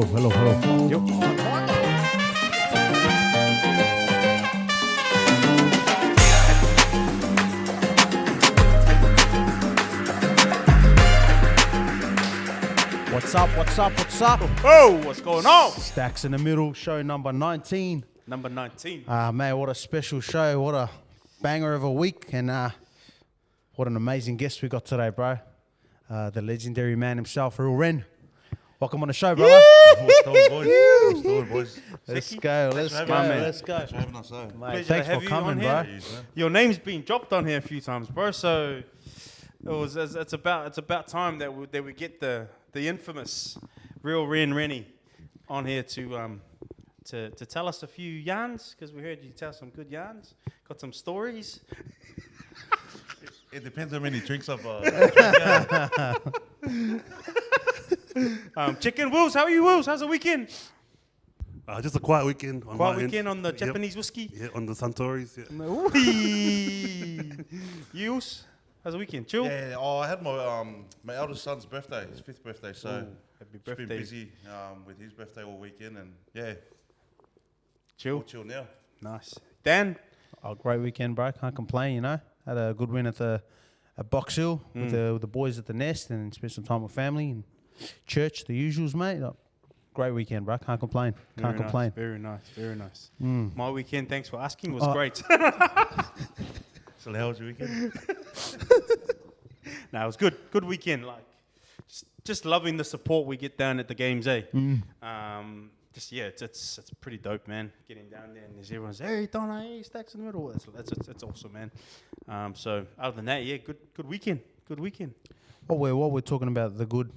hello. What's up? Oh, what's going on? Stacks in the middle, show number 19. Number 19. Man, what a special show. What a banger of a week. And what an amazing guest we got today, bro. The legendary man himself, Reni. Welcome on the show, brother. What's going, boys? Let's go. Thanks for having us, Mate, thanks for coming, bro. Your name's been dropped on here a few times, bro. So it's about time that we get the infamous real Reni on here to tell us a few yarns, because we heard you tell some good yarns. Got some stories. It depends how many drinks I've Chicken Wills, how are you, Wills? How's the weekend? Just a quiet weekend. On the Japanese whiskey. Yeah, on the Suntories. Yeah. Yous, how's the weekend? Chill. Yeah. I had my eldest son's birthday, his 5th birthday. So happy it's birthday. been busy with his birthday all weekend, and yeah, Chill. all chill now. Nice. Dan. Oh, great weekend, bro. Can't complain, you know. Had a good win at Box Hill with the boys at the Nest, and spent some time with family and church, the usuals, mate. Great weekend, bro. Can't complain. Can't complain. Very nice. My weekend, thanks for asking, was great. So how was your weekend? No, it was good. Good weekend. Like, just loving the support we get down at the games, eh? It's pretty dope, man. Getting down there and there's everyone's, hey, Donna, hey, Stacks in the middle. That's awesome, man. So other than that, yeah, good weekend. Good weekend. While we're talking about the good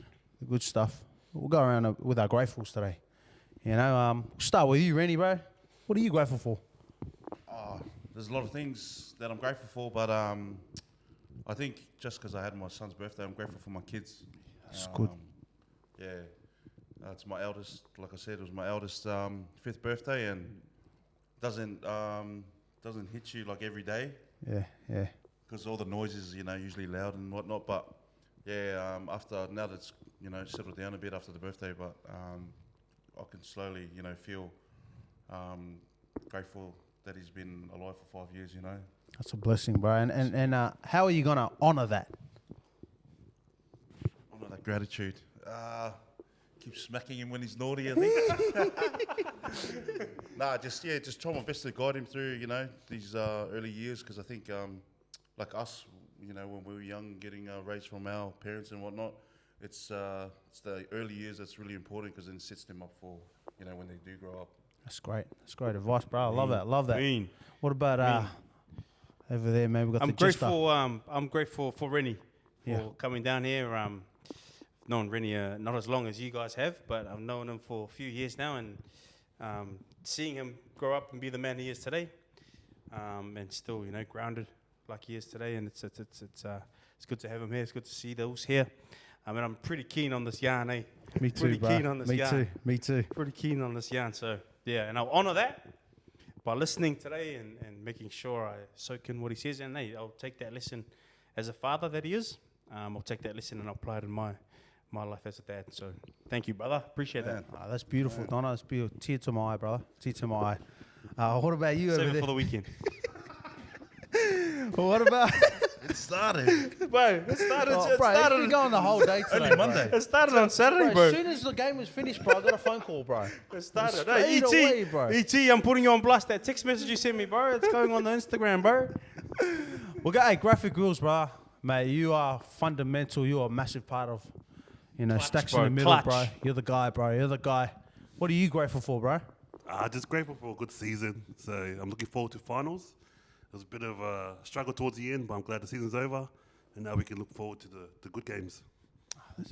stuff, we'll go around with our gratefuls today. You know, start with you, Reni, bro. What are you grateful for? There's a lot of things that I'm grateful for, but I think just because I had my son's birthday, I'm grateful for my kids. That's good. Yeah. It's my eldest, like I said, it was my eldest 5th birthday, and doesn't hit you like every day. Yeah. Because all the noises, usually loud and whatnot. But yeah, now that's settled down a bit after the birthday, but I can slowly feel grateful that he's been alive for 5 years. That's a blessing, bro. And how are you gonna honor that? Honor that gratitude. Keep smacking him when he's naughty, I think. Just try my best to guide him through, these early years, because I think, like us, when we were young, getting raised from our parents and whatnot, it's the early years that's really important, because then it sets them up for, when they do grow up. That's great. That's great advice, bro. I love that. Mean. What about over there? Maybe we got the gist up. I'm grateful for Reni for coming down here. Known Reni not as long as you guys have, but I've known him for a few years now, and seeing him grow up and be the man he is today, and still grounded like he is today, and it's good to have him here. It's good to see those here. I'm pretty keen on this yarn, eh? Me too, pretty bro. keen on this yarn. Me too. Pretty keen on this yarn. So yeah, and I'll honor that by listening today and making sure I soak in what he says, and hey, I'll take that lesson as a father that he is. I'll take that lesson and I'll apply it in my life as a dad. So thank you, brother. Appreciate that. Oh, that's beautiful, Donna. That's beautiful. Tear to my eye, brother. Tear to my eye. What about you Save over it there? for the weekend. What about... It started. Bro, it started. Oh, bro, it's been going the whole day today, Only Monday. It started on Saturday, bro. As soon as the game was finished, bro, I got a phone call, bro. It started. Straight Hey, away, bro. ET, I'm putting you on blast. That text message you sent me, bro, it's going on the Instagram, bro. Well, hey, Graphic Wheels, bro. Mate, you are fundamental. You are a massive part of, Stacks bro, in the middle, clutch. bro. You're the guy, bro. You're the guy. What are you grateful for, bro? Just grateful for a good season. So I'm looking forward to finals. There was a bit of a struggle towards the end, but I'm glad the season's over. And now we can look forward to the good games.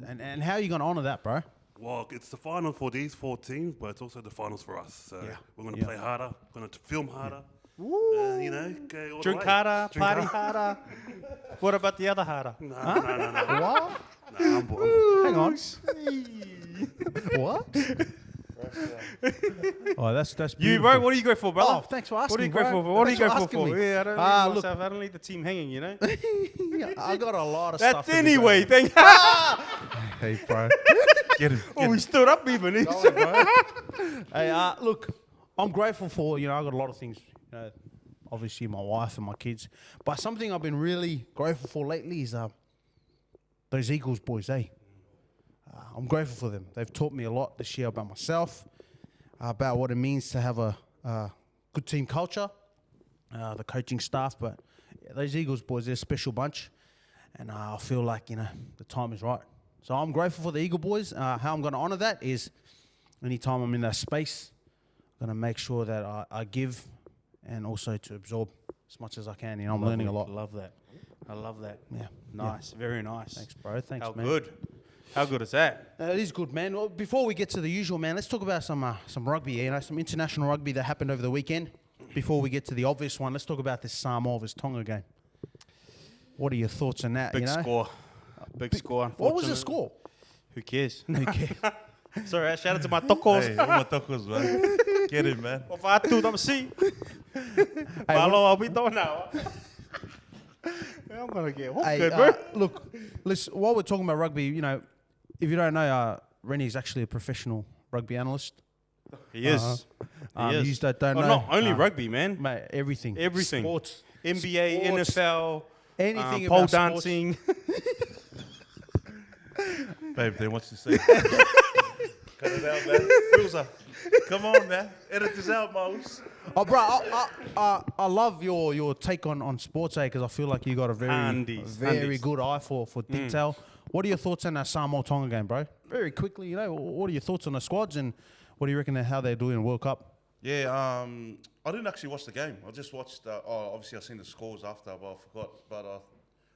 And how are you going to honour that, bro? Well, it's the final for these 4 teams, but it's also the finals for us. So we're going to play harder, going to film harder. Go all Drink the way. harder, party harder. What about the other harder? No. What? I'm Hang on. What? Oh, that's beautiful. You, bro, what are you grateful for, brother? Oh, thanks for asking, What are you bro. grateful for? What are you Thanks for grateful asking for? me. Yeah, I don't leave Look. myself. I don't leave the team hanging, I got a lot of That's stuff. anyway. Thank Hey, bro. Get him. Oh, he stood up even. Hey, look, I'm grateful for, I got a lot of things, obviously my wife and my kids. But something I've been really grateful for lately is those Eagles boys, I'm grateful for them. They've taught me a lot this year about myself, about what it means to have a good team culture, the coaching staff. But those Eagles boys, they're a special bunch. And I feel like, the time is right. So I'm grateful for the Eagle boys. How I'm going to honour that is anytime I'm in that space, I'm going to make sure that I give and also to absorb as much as I can. I'm learning a lot. Love that. I love that. Yeah. Nice. Very nice. Thanks, bro. Thanks, How man. good. How good is that? It is good, man. Well, before we get to the usual, man, let's talk about some rugby, some international rugby that happened over the weekend. Before we get to the obvious one, let's talk about this Samoa vs Tonga game. What are your thoughts on that? Big score. Big score, unfortunately. What was the score? Who cares? Who cares? Sorry, shout out to my tokos. Hey, all my tacos, man. Get him, man. O fatu dam si. Palo I'll be done now. I'm gonna get hooked, bro. Look, listen, while we're talking about rugby, if you don't know, Reni is actually a professional rugby analyst. He is. He is. You don't know. Not only rugby, man. Mate, everything. Everything. Sports. NBA, Sports, NFL, anything pole about sports. dancing. Babe, they want you to say. Cut it out, man. Filzer. Come on, man. Edit this out, Mouse. Oh, bro, I love your take on sports, because I feel like you got a very good eye for detail. What are your thoughts on that Samoa Tonga game, bro? Very quickly, what are your thoughts on the squads and what do you reckon how they're doing in World Cup? Yeah, I didn't actually watch the game. I just watched. Obviously, I seen the scores after, but I forgot. But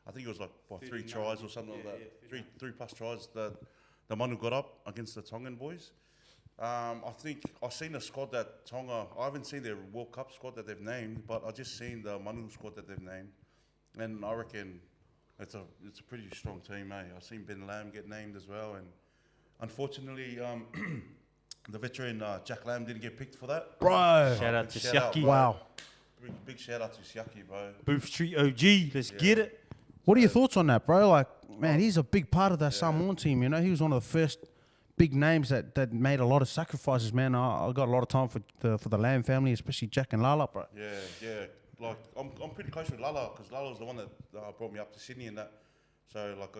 I think it was like 3 tries or something like that. Three plus tries that the Manu got up against the Tongan boys. I think I've seen the squad that Tonga. I haven't seen their World Cup squad that they've named, but I just seen the Manu squad that they've named, and I reckon it's a pretty strong team, eh? I've seen Ben Lam get named as well, and unfortunately, the veteran Jack Lam didn't get picked for that. Bro. Shout out to Shout out, Siaki. bro. Wow. Big shout out to Siaki, bro. Booth Street OG. Let's get it. What are your thoughts on that, bro? Like, man, he's a big part of that Samoan team, He was one of the first big names that made a lot of sacrifices, man. I got a lot of time for the Lam family, especially Jack and Lala, bro. Yeah. Like, I'm pretty close with Lala, because Lala was the one that brought me up to Sydney and that. So, like,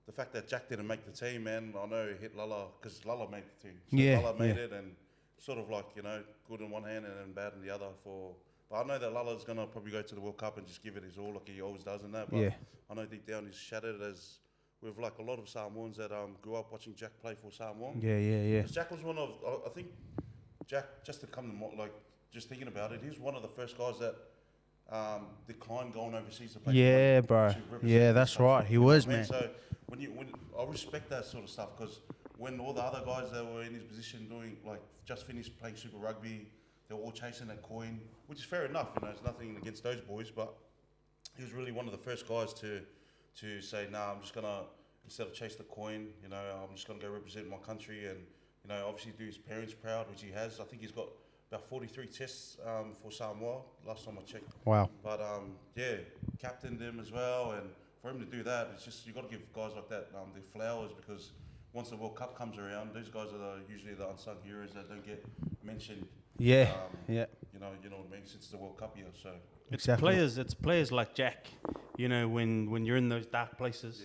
the fact that Jack didn't make the team, man, I know it hit Lala, because Lala made the team. So Lala made it, and sort of like, good in one hand and then bad in the other. But I know that Lala's going to probably go to the World Cup and just give it his all, like he always does in that. But I know deep down he's shattered, as with like a lot of Samoans that grew up watching Jack play for Samoa. Yeah. 'Cause Jack was one of, I think, Jack, just to come to, like, just thinking about it, he's one of the first guys that declined going overseas to play. Yeah, bro. Yeah, that's right. He was, man. So when I respect that sort of stuff, because when all the other guys that were in his position doing, like, just finished playing Super Rugby, they were all chasing that coin, which is fair enough. There's nothing against those boys, but he was really one of the first guys to say, nah, I'm just gonna, instead of chase the coin, I'm just gonna go represent my country and obviously do his parents proud, which he has. I think he's got about 43 tests for Samoa, last time I checked. Wow. But captained him as well, and for him to do that, it's just, you got to give guys like that their flowers, because once the World Cup comes around, those guys are usually the unsung heroes that don't get mentioned. Yeah. You know what I mean, since the World Cup year. So It's players like Jack, when you're in those dark places,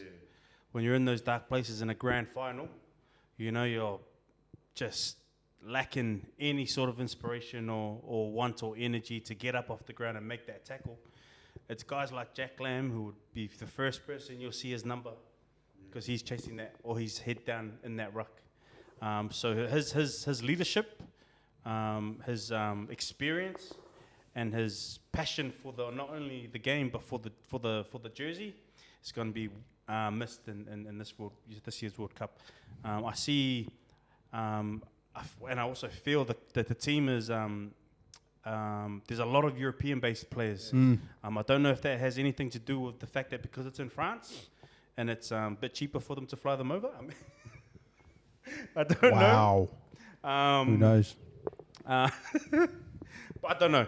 when you're in those dark places in a grand final, you're just lacking any sort of inspiration or want or energy to get up off the ground and make that tackle. It's guys like Jack Lam who would be the first person you'll see his number, because he's chasing that, or he's head down in that ruck. So his leadership, his experience, and his passion for not only the game but for the jersey is going to be missed in this year's World Cup. I see, and I also feel that the team is. There's a lot of European-based players. I don't know if that has anything to do with the fact that because it's in France and it's a bit cheaper for them to fly them over. I don't know. Wow. Who knows? But I don't know.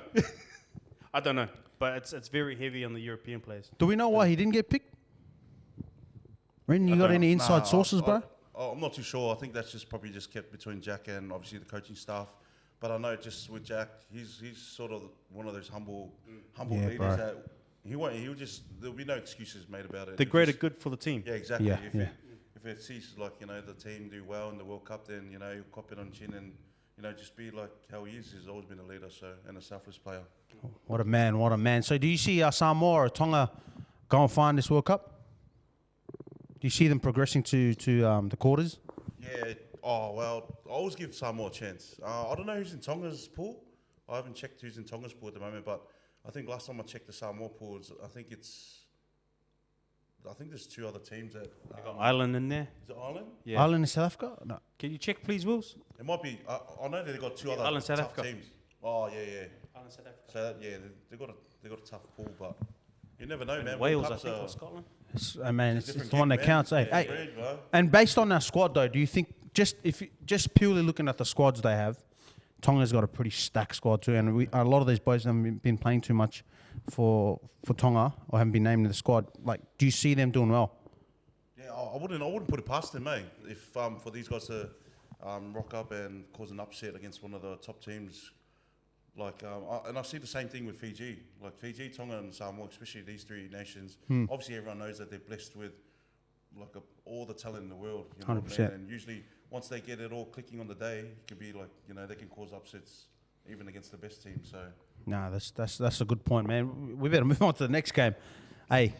I don't know. But it's very heavy on the European players. Do we know why he didn't get picked? Ren, you got any inside sources, bro? I'm not too sure. I think that's just probably just kept between Jack and obviously the coaching staff. But I know just with Jack, he's sort of one of those humble leaders bro. that he'll just, there'll be no excuses made about it. The greater good for the team. Yeah, exactly. Yeah, If it sees like, the team do well in the World Cup, then, he'll cop it on chin and, just be like how he is. He's always been a leader, and a selfless player. What a man. So do you see Samoa or Tonga go and find this World Cup? Do you see them progressing to the quarters? Yeah. Oh, well, I always give Samoa a chance. I don't know who's in Tonga's pool. I haven't checked who's in Tonga's pool at the moment, but I think last time I checked the Samoa pool, I think there's 2 other teams that... They got Ireland in there. Is it Ireland? Yeah. Ireland and South Africa? No. Can you check, please, Wills? It might be... I know they've got 2 other Ireland, South tough Africa. teams. Oh, yeah. Ireland, South Africa. So, they've got a tough pool, but you never know, man. Wales, World I Cups think, are or Scotland. It's different the one gig, that man. counts. Hey, Yeah, hey. agreed, bro. And based on that squad, though, do you think just purely looking at the squads they have, Tonga's got a pretty stacked squad too, and a lot of these boys haven't been playing too much for Tonga or haven't been named in the squad. Like, do you see them doing well? Yeah, I wouldn't put it past them, mate. If for these guys to rock up and cause an upset against one of the top teams, like, and I see the same thing with Fiji. Like Fiji, Tonga, and Samoa, especially these 3 nations. Obviously, everyone knows that they're blessed with like all the talent in the world. 100%. And usually, once they get it all clicking on the day, it could be like they can cause upsets even against the best team. So. No, that's a good point, man. We better move on to the next game. Hey,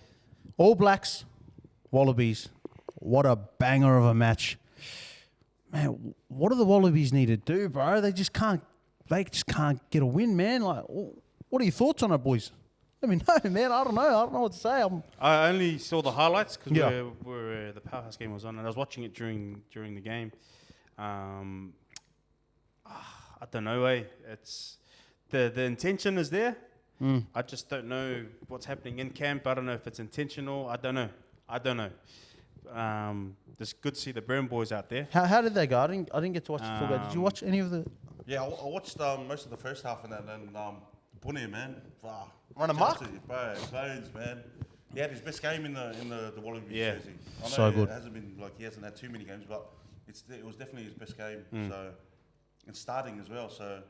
All Blacks, Wallabies. What a banger of a match, man. What do the Wallabies need to do, bro? They just can't get a win, man. Like, what are your thoughts on it, boys? Let me know, man. I don't know what to say. I only saw the highlights because Yeah. the powerhouse game was on, and I was watching it during the game. I don't know, it's the intention is there. I just don't know what's happening in camp. I don't know if it's intentional. I don't know. Just good to see the Brown boys out there. How did they go? I didn't get to watch the full game. Did you watch any of the? Yeah, I watched most of the first half and Bunny, man. Run amok? Bro, Donz, man. He had his best game in the Wallabies jersey. I know So good. It hasn't been he hasn't had too many games, but it was definitely his best game. So, and starting as well. So,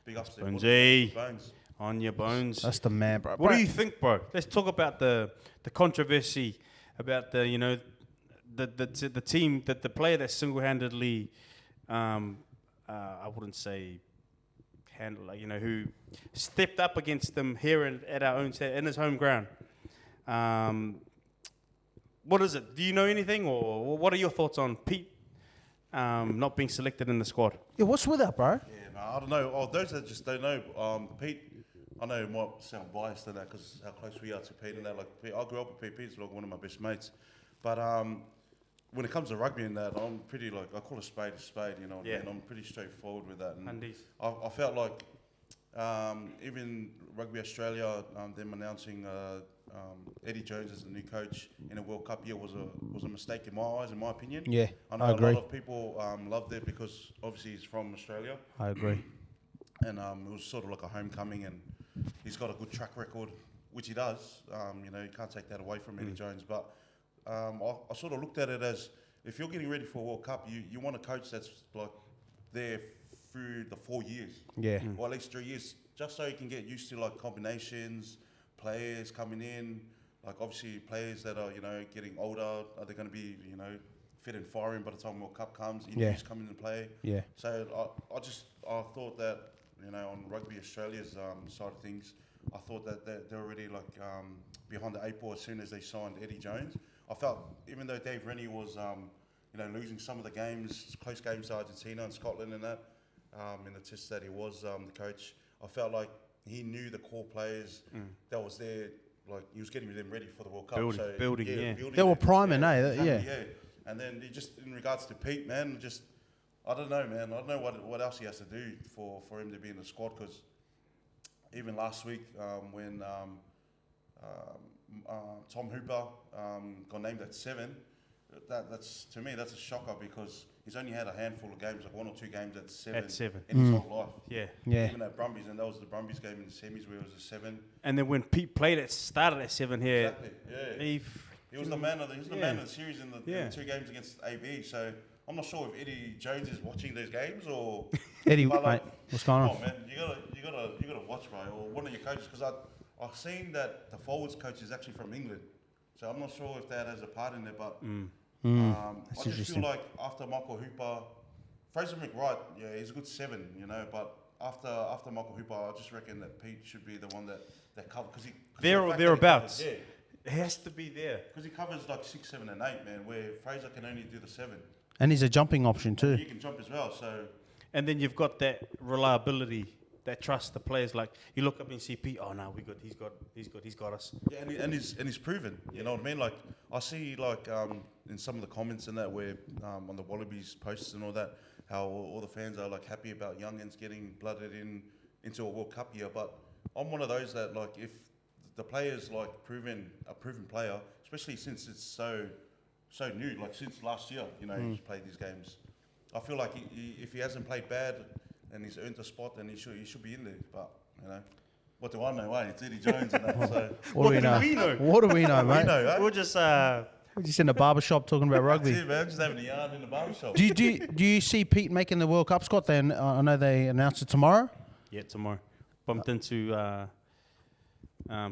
big ups to Bonesy. Bones. On your bones. That's the man, bro. What do you think, bro? Let's talk about the controversy about the team, that the player that single-handedly, I wouldn't say handle, who stepped up against them here at our own in his home ground. What is it? Do you know anything, or what are your thoughts on Pete not being selected in the squad? Yeah, what's with that, bro? Yeah, no, I don't know. Oh, those that just don't know, Pete. I know it might sound biased to that because how close we are to Pete and that. Like, I grew up with Pete. Pete's like one of my best mates. But when it comes to rugby and that, I'm pretty I call a spade, you know. Yeah. And I'm pretty straightforward with that. And Undies. I felt like even Rugby Australia, them announcing Eddie Jones as the new coach in a World Cup year was a mistake in my eyes, in my opinion. Yeah, I know I agree. a lot of people loved it because obviously he's from Australia. I agree. And it was sort of like a homecoming, and he's got a good track record, which he does. You can't take that away from Eddie Jones. But I sort of looked at it as, if you're getting ready for a World Cup, you want a coach that's like there through the 4 years. Yeah. Or at least 3 years, just so you can get used to like combinations, players coming in, like obviously players that are, getting older, are they going to be, fit and firing by the time World Cup comes, injuries come into play. Yeah. So I thought that, on Rugby Australia's side of things, I thought that they're already like behind the 8 ball as soon as they signed Eddie Jones. I felt, even though Dave Reni was, losing some of the games, close games to Argentina and Scotland and that, in the test that he was the coach, I felt like he knew the core players that was there, like he was getting them ready for the World Cup. Building. They were priming, exactly, yeah. Yeah. And then he just, in regards to Pete, man, I don't know, man. I don't know what else he has to do for him to be in the squad, because even last week when Tom Hooper got named at 7, that's to me that's a shocker, because he's only had a handful of games, like 1 or 2 games at 7 in his whole life. Yeah. Even at Brumbies, and that was the Brumbies game in the semis where it was a 7. And then when Pete played it, started at 7 here. Exactly. Yeah. He was the man of the series in Yeah. the 2 games against AB. So I'm not sure if Eddie Jones is watching these games or. Eddie, But, mate, what's going on? Oh man, you gotta watch, bro, or one of your coaches, because I've seen that the forwards coach is actually from England, so I'm not sure if that has a part in it. But I just interesting. feel like after Michael Hooper, Fraser McWright, yeah, he's a good 7, you know. But after Michael Hooper, I just reckon that Pete should be the one that covers, because There or thereabouts. It has to be there. because he covers like 6, 7, and 8, man. Where Fraser can only do the 7. And he's a jumping option too. He can jump as well, so. And then you've got that reliability, that trust. The players, like you look up and see Pete. Oh no, we good. He's got us. Yeah, and he's proven. You know what I mean? Like I see like in some of the comments and that where on the Wallabies posts and all that, how all the fans are like happy about youngins getting blooded into a World Cup year. But I'm one of those that like if the player's like a proven player, especially since it's so new, like since last year, you know, he's played these games. I feel like if he hasn't played bad and he's earned a spot, then he should be in there. But you know, what do I know? It's Eddie Jones and that. So What do we know? What do we know, we mate? know, eh? We're just We're just in a barber shop talking about rugby. That's it, man. Just having a yarn in the barbershop. Do you see Pete making the World Cup, Scott? Then I know they announced it tomorrow. yeah tomorrow. Bumped into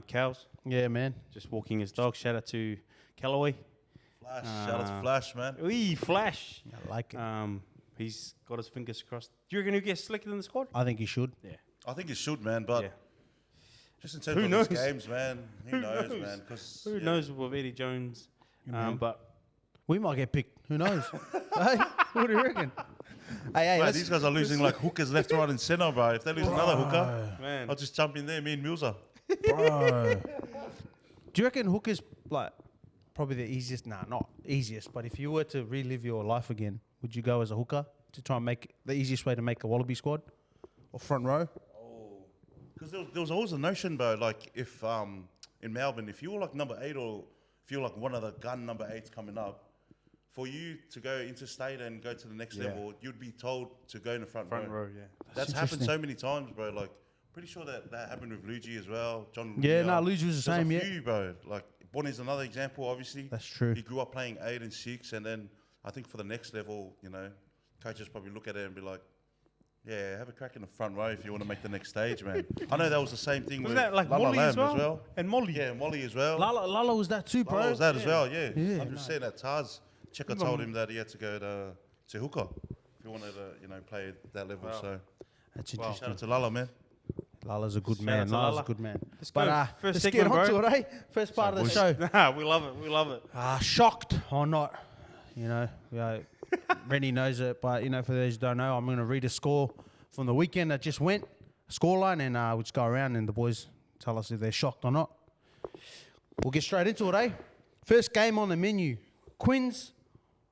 Cows, Yeah, man. just walking his dog. Shout out to Callaway. Flash, shout out to Flash, man. Wee Flash. I like it. He's got his fingers crossed. Do you reckon he'll get selected in the squad? I think he should. Yeah. I think he should, man. But Yeah. just in terms Who of knows? these games, man. Who knows, knows? man? Because Who knows with Eddie Jones? But We might get picked. Who knows? Hey, what do you reckon? Hey, Mate, these guys are losing like hookers left, right, and centre, bro. If they lose another hooker, man, I'll just jump in there, me and Milza. bro. Do you reckon hookers like probably the easiest? Nah, not easiest. But if you were to relive your life again, would you go as a hooker to try and make the easiest way to make a Wallaby squad or front row? Because there was always a notion, bro, like if in Melbourne, if you were like number 8 or if you were like one of the gun number 8s coming up, for you to go interstate and go to the next level, you'd be told to go in the front row. yeah. That's happened interesting. so many times, bro. Like, pretty sure that happened with Luigi as well. John. Yeah, no, Luigi was the there's same, a yeah. few, bro. Like, Bonnie's another example, obviously. That's true. He grew up playing 8 and 6, and then I think for the next level, you know, coaches probably look at it and be like, yeah, have a crack in the front row if you want to make the next stage, man. I know that was the same thing Was with that like Lala Molly Lamb as well? And Molly. Yeah, Molly as well. Lala was that too, bro. Lala was that as well, yeah. Yeah, 100% that Taz. Checker told him that he had to go to hooker if he wanted to, you know, play at that level. Wow. So That's shout interesting. out to Lala, man. Lala's a good Shout man. out to Lala's Lala. a good man. Let's But go. First let's segment, get on bro. to it, eh? First part of the show. Nah, we love it. We love it. Shocked or not, you know, Reni knows it, but, you know, for those who don't know, I'm going to read a score from the weekend that just went, scoreline, and we'll just go around and the boys tell us if they're shocked or not. We'll get straight into it, eh? First game on the menu, Quins,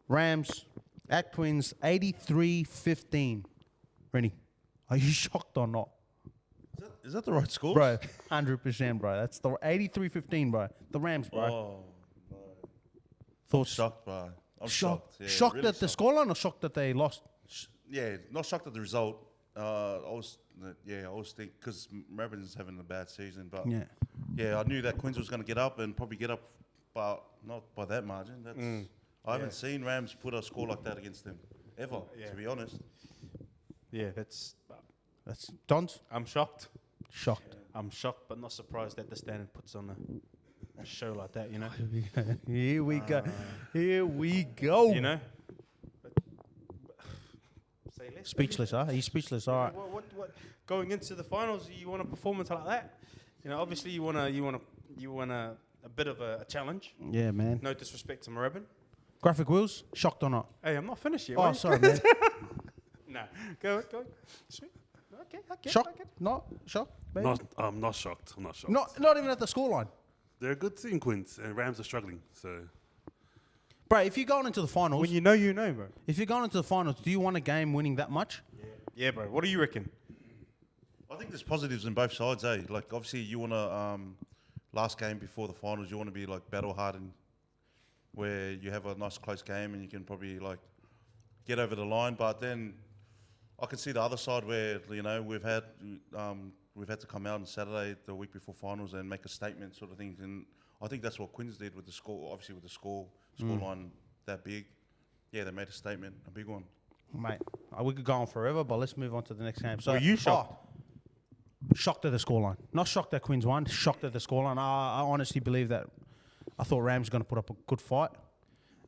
Rams, at Quins, 83-15. Reni, are you shocked or not? Is that the right score? Bro, 100%, bro. That's the 83-15, bro. The Rams, bro. Oh, no. Thoughts? Shocked, bro. I'm Shocked. shocked. Yeah, Shocked really at the shocked. scoreline or shocked that they lost? Yeah, not shocked at the result. I always think because Melbourne's having a bad season, but Yeah. I knew that Queens was going to get up and probably get up, but not by that margin. That's I haven't seen Rams put a score like that against them ever, to be honest. Yeah, that's. That's Donz. I'm shocked. Shocked. I'm shocked, but not surprised that the Standard puts on a show like that. You know. Here we go. Here we go. You know. Say less. Speechless, huh? He's speechless. All right. What? Going into the finals, you want a performance like that? You know, obviously you want a bit of a challenge. Yeah, man. No disrespect to Maribin. Graphic Wheels, shocked or not? Hey, I'm not finished yet. Oh, wait. sorry, man. Nah, go. Sweet. Okay. Shocked? Not shocked? Maybe? I'm not shocked. I'm not shocked. Not even at the scoreline. They're a good team, Quins, and Rams are struggling. So Bro, if you're going into the finals, When you know, bro. if you're going into the finals, do you want a game winning that much? Yeah, bro. What do you reckon? I think there's positives in both sides, eh? Like, obviously, you want to, last game before the finals, you want to be, like, battle-hardened, where you have a nice close game and you can probably, like, get over the line. But then I can see the other side where, you know, we've had to come out on Saturday, the week before finals, and make a statement sort of thing. And I think that's what Quins did with the score. Obviously, with the scoreline that big, yeah, they made a statement, a big one. Mate, we could go on forever, but let's move on to the next game. So Were you shocked? Shocked at the scoreline. Not shocked that Quins won, shocked at the scoreline. I honestly believe that I thought Rams were going to put up a good fight.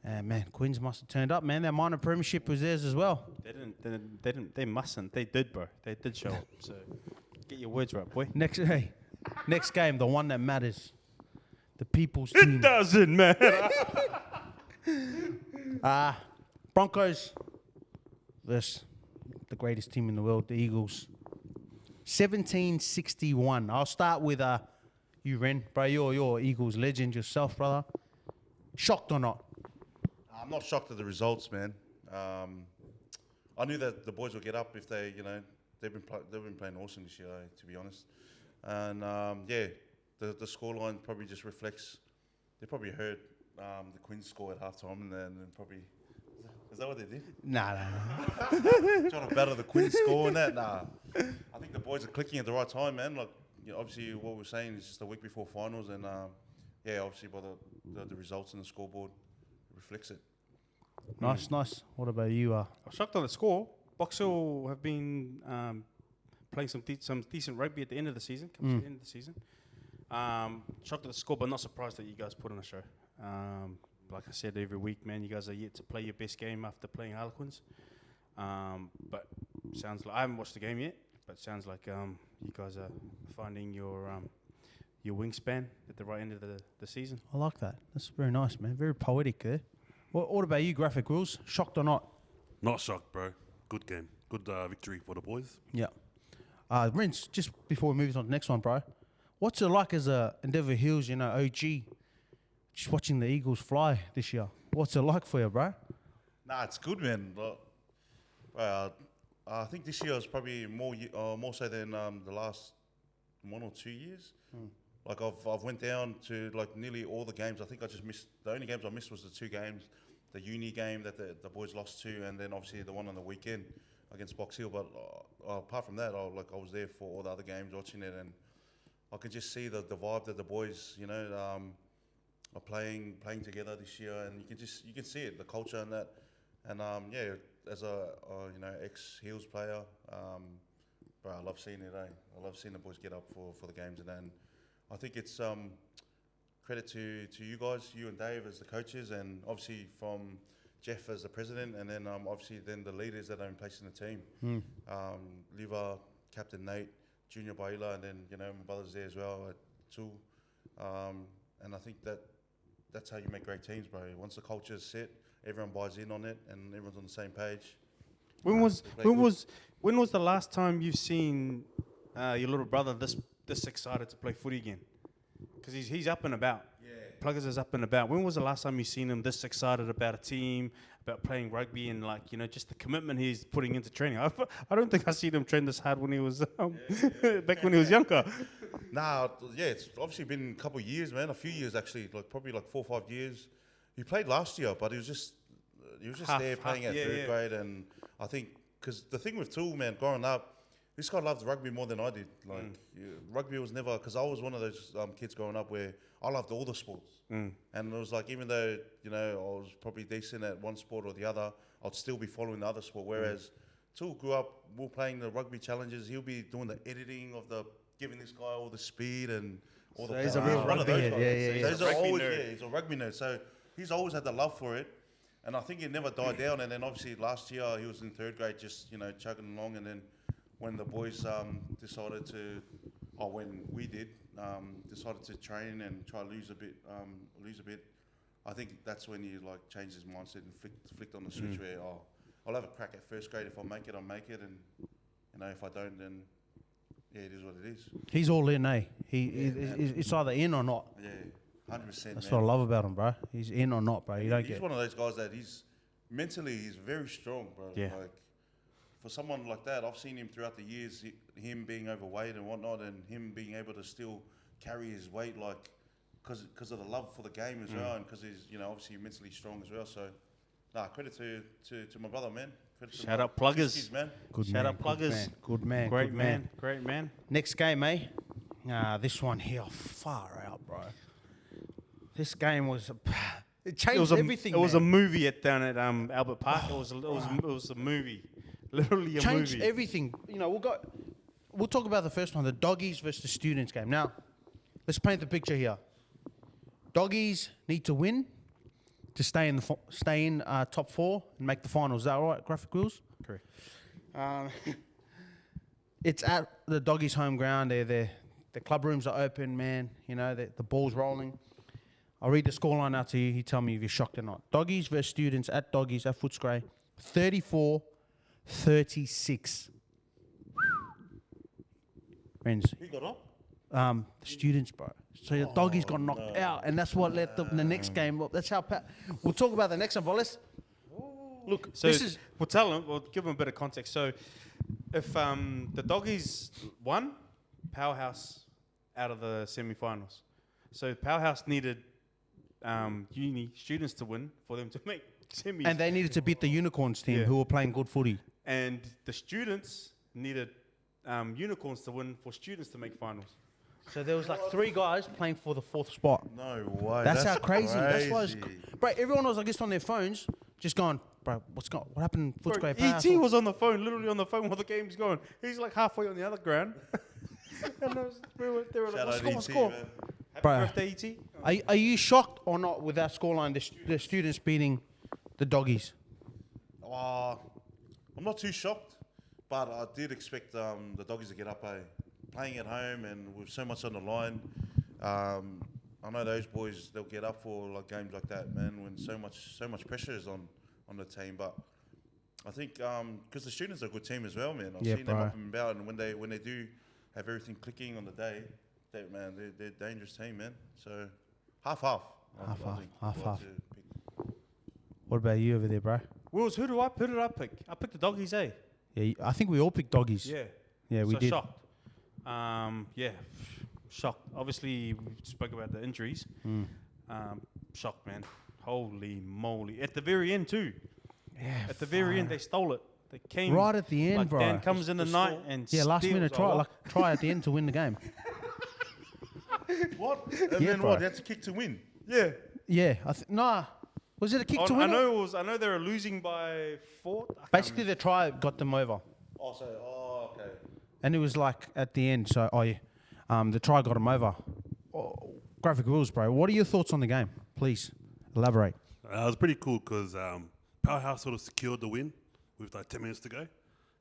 And, man, Quins must have turned up, man. That minor premiership was theirs as well. They didn't. They mustn't. They did, bro. They did show up. So get your words right, boy. Next game, the one that matters. The people's team. It doesn't matter. Broncos versus the greatest team in the world, the Eagles. 1761. I'll start with you, Ren. Bro, you're Eagles legend yourself, brother. Shocked or not? I'm not shocked at the results, man. I knew that the boys would get up if they, they've been playing awesome this year, to be honest. And the scoreline probably just reflects. They probably heard the Quins score at halftime, and then probably. Is that what they did? Nah. Trying to battle the Quins score and that? Nah. I think the boys are clicking at the right time, man. Like, obviously, what we're saying is just a week before finals, and obviously, by the results in the scoreboard, it reflects it. Nice. What about you? I was shocked on the score. Box Hill have been playing some decent rugby at the end of the season. Comes to the end of the season. Shocked at the score, but not surprised that you guys put on a show. Like I said, every week, man, you guys are yet to play your best game after playing Harlequins. But sounds like I haven't watched the game yet, but sounds like you guys are finding your wingspan at the right end of the season. I like that. That's very nice, man. Very poetic there. What about you, Graphic Rules? Shocked or not? Not shocked, bro. Good game. Good victory for the boys. Yeah. Rince, just before we move on to the next one, bro. What's it like as a Endeavour Hills, OG, just watching the Eagles fly this year? What's it like for you, bro? Nah, it's good, man. I think this year is probably more so than the last 1 or 2 years. Like I've went down to like nearly all the games. I think I just missed the only games I missed was the 2 games, the uni game that the boys lost to, and then obviously the one on the weekend against Box Hill. But apart from that, I was there for all the other games watching it, and I could just see the vibe that the boys are playing together this year, and you can see it, the culture and that. And as a ex Heels player, bro, I love seeing it. I love seeing the boys get up for the games, and then I think it's credit to you guys, you and Dave as the coaches, and obviously from Jeff as the president, and then obviously then the leaders that are in place in the team. Liva, Captain Nate, Junior Baila, and then my brother's there as well, too. And I think that's how you make great teams, bro. Once the culture is set, everyone buys in on it, and everyone's on the same page. When was the last time you've seen your little brother this excited to play footy again? Because he's up and about. Yeah. Pluggers is up and about. When was the last time you seen him this excited about a team, about playing rugby, and just the commitment he's putting into training? I don't think I seen him train this hard when he was back when he was younger. Nah, it's obviously been a couple of years, man. A few years actually, probably 4 or 5 years. He played last year, but he was just there playing at third grade, and I think because the thing with Tool, man, growing up, this guy loved rugby more than I did. Rugby was never, because I was one of those kids growing up where I loved all the sports, and it was like even though I was probably decent at one sport or the other, I'd still be following the other sport. Whereas Tool grew up, we were playing the rugby challenges. He'll be doing the editing of giving this guy all the speed and all the. He's a real rugby nerd. He's a rugby nerd. So he's always had the love for it, and I think it never died down. And then obviously last year he was in third grade, just chugging along. And then when the boys decided to, when we did, decided to train and try to lose a bit. I think that's when he changed his mindset and flicked on the switch where I'll have a crack at first grade. If I make it, I'll make it, and if I don't, then it is what it is. He's all in, eh? It's either in or not. Yeah. 100%. That's what I love about him, bro. He's in or not, bro. He's one of those guys that he's very strong, bro. Yeah. For someone like that, I've seen him throughout the years, him being overweight and whatnot, and him being able to still carry his weight, because of the love for the game as well, and because he's obviously mentally strong as well. So, credit to my brother, man. Shout out Pluggers, kids, man. Shout out Pluggers. Good man. Great man. Next game, eh? This one here, far out, bro. This game was it changed everything. It was a man. movie down at Albert Park. It was a movie, literally a Changed movie. everything. You know, we'll talk about the first one, the Doggies versus the Students game. Now, let's paint the picture here. Doggies need to win to stay in top 4 and make the finals. Is that all right, Graphic Wheels? Correct. It's at the Doggies' home ground. The club rooms are open, man. You know, the ball's rolling. I'll read the scoreline out to you. You tell me if you're shocked or not. Doggies versus Students at Doggies at Footscray. 34-36. Friends. Who got up? The Students, bro. So the Doggies got knocked out, and that's what led the next game up. That's how we'll talk about the next one, but let's look. So This is we'll give them a bit of context. So if the Doggies won, Powerhouse out of the semi-finals. So Powerhouse needed uni students to win for them to make semis. and they needed to beat the Unicorns team, who were playing good footy. And the students needed unicorns to win for students to make finals. So there was like 3 guys playing for the 4th spot. No way. That's how crazy. That's why, bro. Everyone was, I guess, on their phones, just going, bro. What happened? Footscray Powerhouse? ET was on the phone, literally on the phone while the game's going. He's like halfway on the other ground. And they were like, what's score? Happy Bro. birthday, ET. Are you shocked or not with that scoreline? The Students beating the Doggies. I'm not too shocked, but I did expect the Doggies to get up. Playing at home and with so much on the line, I know those boys, they'll get up for like games like that, man. When so much pressure is on the team, but I think because the Students are a good team as well, man. I've seen them up and about, and when they do have everything clicking on the day, they're a dangerous team, man. So half. Half. What about you over there, bro? Wills, who did I pick? I picked the Doggies, eh? Yeah, I think we all picked Doggies. Yeah, we so did. Shocked. Shocked. Obviously, we spoke about the injuries. Shocked, man. Holy moly! At the very end too. Yeah. At the very end, they stole it. They came Right at the end, like bro. Dan comes in the night and last steals minute try at the end to win the game. What? And Yeah, then bro. what? They had to kick to win. Yeah. Yeah, was it a kick to win? I know they were losing by 4. Basically, the try got them over, Okay. and it was like at the end. So, the try got them over. Graphic rules, bro. What are your thoughts on the game? Please elaborate. It was pretty cool because Powerhouse sort of secured the win with like 10 minutes to go.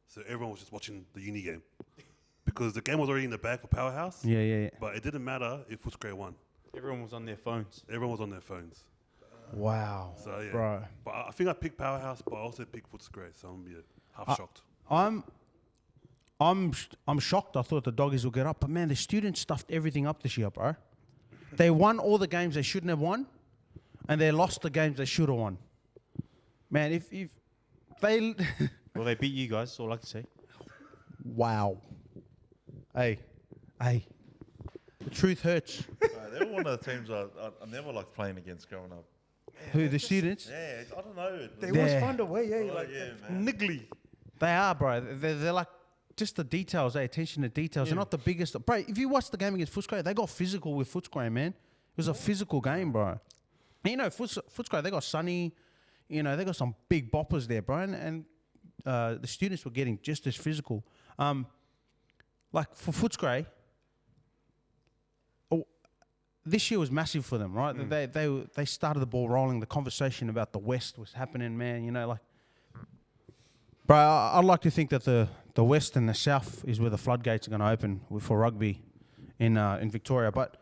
So everyone was just watching the uni game. Because the game was already in the bag for Powerhouse. Yeah. But it didn't matter if Footscray won. Everyone was on their phones. Everyone was on their phones. Wow. So, yeah. Bro. But I think I picked Powerhouse, but I also picked Footscray. So I'm going to be half shocked. I'm shocked. I thought the Doggies would get up, but man, the Students stuffed everything up this year, bro. They won all the games they shouldn't have won, and they lost the games they should have won. Man, if they Well, they beat you guys. That's all I can say. wow. Hey, the truth hurts. They were one of the teams I never liked playing against growing up. Who, the Students? Yeah, I don't know. They Yeah. always find a way, man. niggly. They are, bro. They're like just the details, attention to details. They're not the biggest. Bro, if you watch the game against Footscray, they got physical with Footscray, man. It was a physical game, bro. And you know, Footscray, they got Sonny. You know, they got some big boppers there, bro. And the Students were getting just as physical. Like for Footscray, this year was massive for them, right? They started the ball rolling. The conversation about the West was happening, man. You know, like, bro, I'd like to think that the West and the South is where the floodgates are going to open for rugby in Victoria. But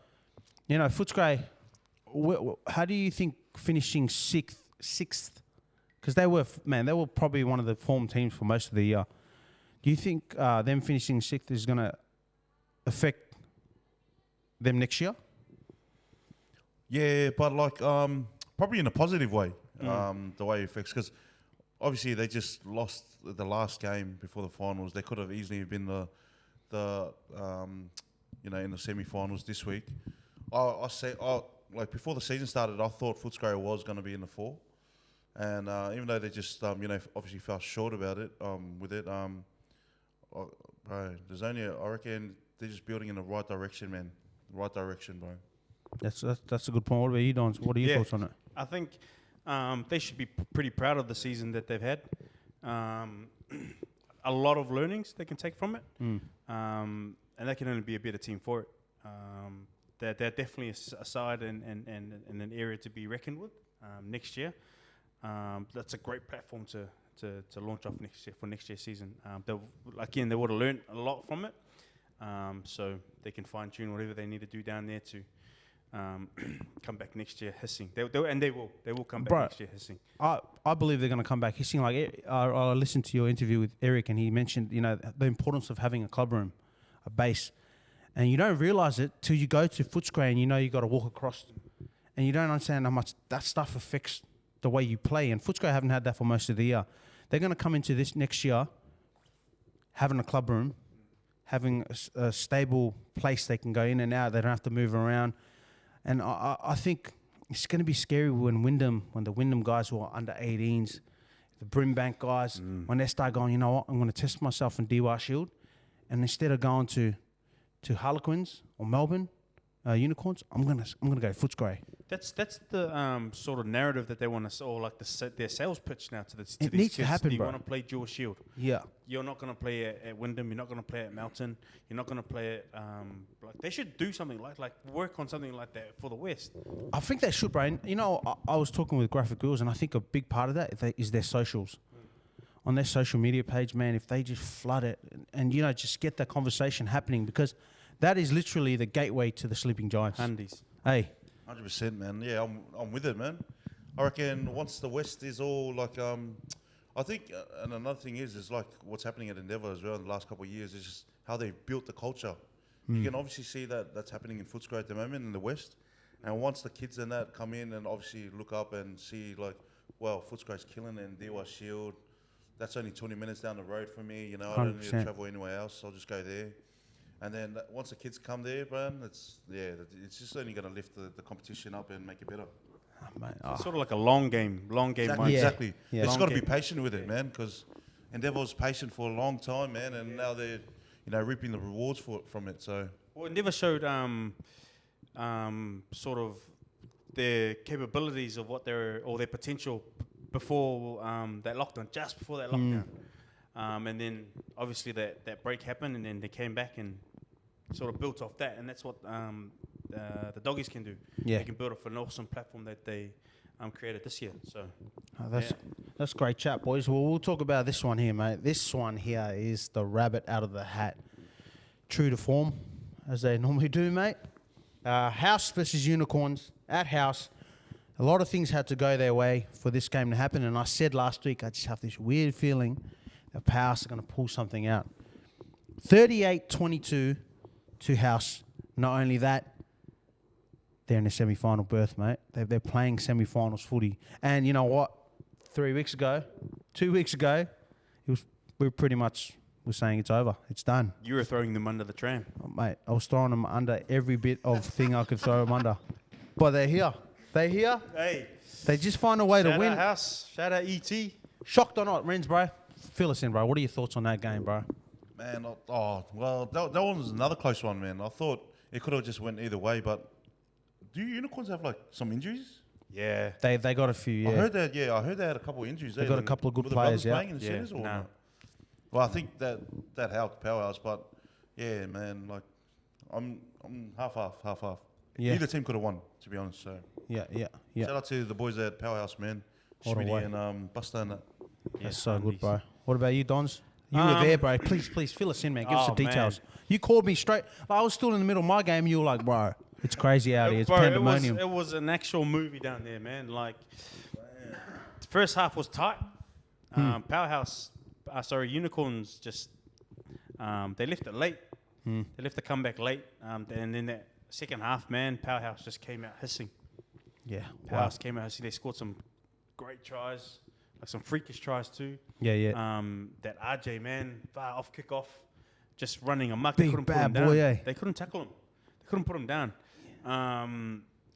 you know, Footscray, how do you think finishing sixth? Because they were probably one of the form teams for most of the year. Do you think them finishing 6th is going to affect them next year? Yeah, but like probably in a positive way, the way it affects, because obviously they just lost the last game before the finals. They could have easily been the in the semi-finals this week. Like before the season started, I thought Footscray was going to be in the 4, and even though they just obviously fell short about it with it. Bro, there's only, I reckon they're just building in the right direction, man. The right direction, bro. That's a good point. What about you, Donz? What are your thoughts on it? I think they should be pretty proud of the season that they've had. A lot of learnings they can take from it, and they can only be a better team for it. They're definitely a side and an area to be reckoned with next year. That's a great platform to launch off next year for next year's season. They would have learned a lot from it, so they can fine tune whatever they need to do down there to come back next year hissing. They will come back next year hissing. I believe they're going to come back hissing. Like I listened to your interview with Eric, and he mentioned the importance of having a club room, a base, and you don't realize it till you go to Footscray and you got to walk across, and you don't understand how much that stuff affects the way you play. And Footscray haven't had that for most of the year. They're going to come into this next year having a club room, having a stable place they can go in and out. They don't have to move around. And I think it's going to be scary when the Wyndham guys who are under 18s, the Brimbank guys, when they start going, you know what, I'm going to test myself in DY Shield, and instead of going to Harlequins or Melbourne Unicorns, I'm gonna go Footscray. That's the sort of narrative that they want to, or like their sales pitch now to these needs kids. to happen, You bro. want to play dual shield. Yeah. You're not going to play at Wyndham. You're not going to play at Melton. You're not going to play at like they should do something like work on something like that for the West. I think they should, Brian. I was talking with Graphic Girls, and I think a big part of that is their socials. On their social media page, man, if they just flood it and just get that conversation happening, because that is literally the gateway to the Sleeping Giants. Undies. Hey. 100%, man. Yeah, I'm with it, man. I reckon once the West is all like, I think, and another thing is like what's happening at Endeavour as well in the last couple of years is just how they've built the culture. You can obviously see that's happening in Footscray at the moment in the West. And once the kids and that come in and obviously look up and see like, well, Footscray's killing and DY Shield, that's only 20 minutes down the road for me. I don't need to 100%. travel anywhere else. I'll just go there. And then once the kids come there, man, it's just only going to lift the competition up and make it better. Mate, It's sort of like a long game mindset. Yeah. Exactly. Yeah. It's got to be game. patient with it, man, because Endeavour was patient for a long time, man, and now they're reaping the rewards from it. So Well, Endeavour showed sort of their capabilities of what their potential before that lockdown, just before that lockdown. And then obviously that break happened, and then they came back and sort of built off that, and that's what the Doggies can do. Yeah. They can build off an awesome platform that they created this year. So that's great chat, boys. Well, we'll talk about this one here, mate. This one here is the rabbit out of the hat. True to form, as they normally do, mate. House versus Unicorns at House. A lot of things had to go their way for this game to happen, and I said last week I just have this weird feeling that House are going to pull something out. 38-22 to House. Not only that, they're in a semi-final berth, mate. They're playing semi-finals footy. And you know what? 2 weeks ago, we pretty much were saying it's over. It's done. you were throwing them under the tram. Oh, mate, I was throwing them under every bit of thing I could throw them under. But they're here. They're here. Hey, They just find a way to shout win. out House, shout out ET. Shocked or not, Rens, bro? Fill us in, bro. What are your thoughts on that game, bro? man, that one was another close one, man. I thought it could have just went either way, but do Unicorns have like some injuries? Yeah. They got a few, yeah. I heard that. Yeah, I heard they had a couple of injuries. They got a couple of good were the players, brothers yeah. playing in the centres or no. not? Well, I think that helped Powerhouse, but yeah, man, like I'm half. Yeah. Either team could have won, to be honest. So Yeah. shout out to the boys at Powerhouse, man. What a way. Schmitty and Buster and that. That's so good, bro. What about you, Donz? You were there, bro. Please fill us in, man. Give us the Oh, details. man. You called me straight. I was still in the middle of my game. And you were like, bro, it's crazy out here. It's Bro, pandemonium. it was an actual movie down there, man. Like, the first half was tight. Powerhouse, Unicorns just, they left it late. They left the comeback late. And then that second half, man, Powerhouse just came out hissing. Yeah. Powerhouse came out hissing. They scored some great tries, like some freakish tries too. Yeah. That RJ, man, far off kickoff, just running amok. Big They couldn't put bad him down. boy, eh? They couldn't tackle him. They couldn't put him down.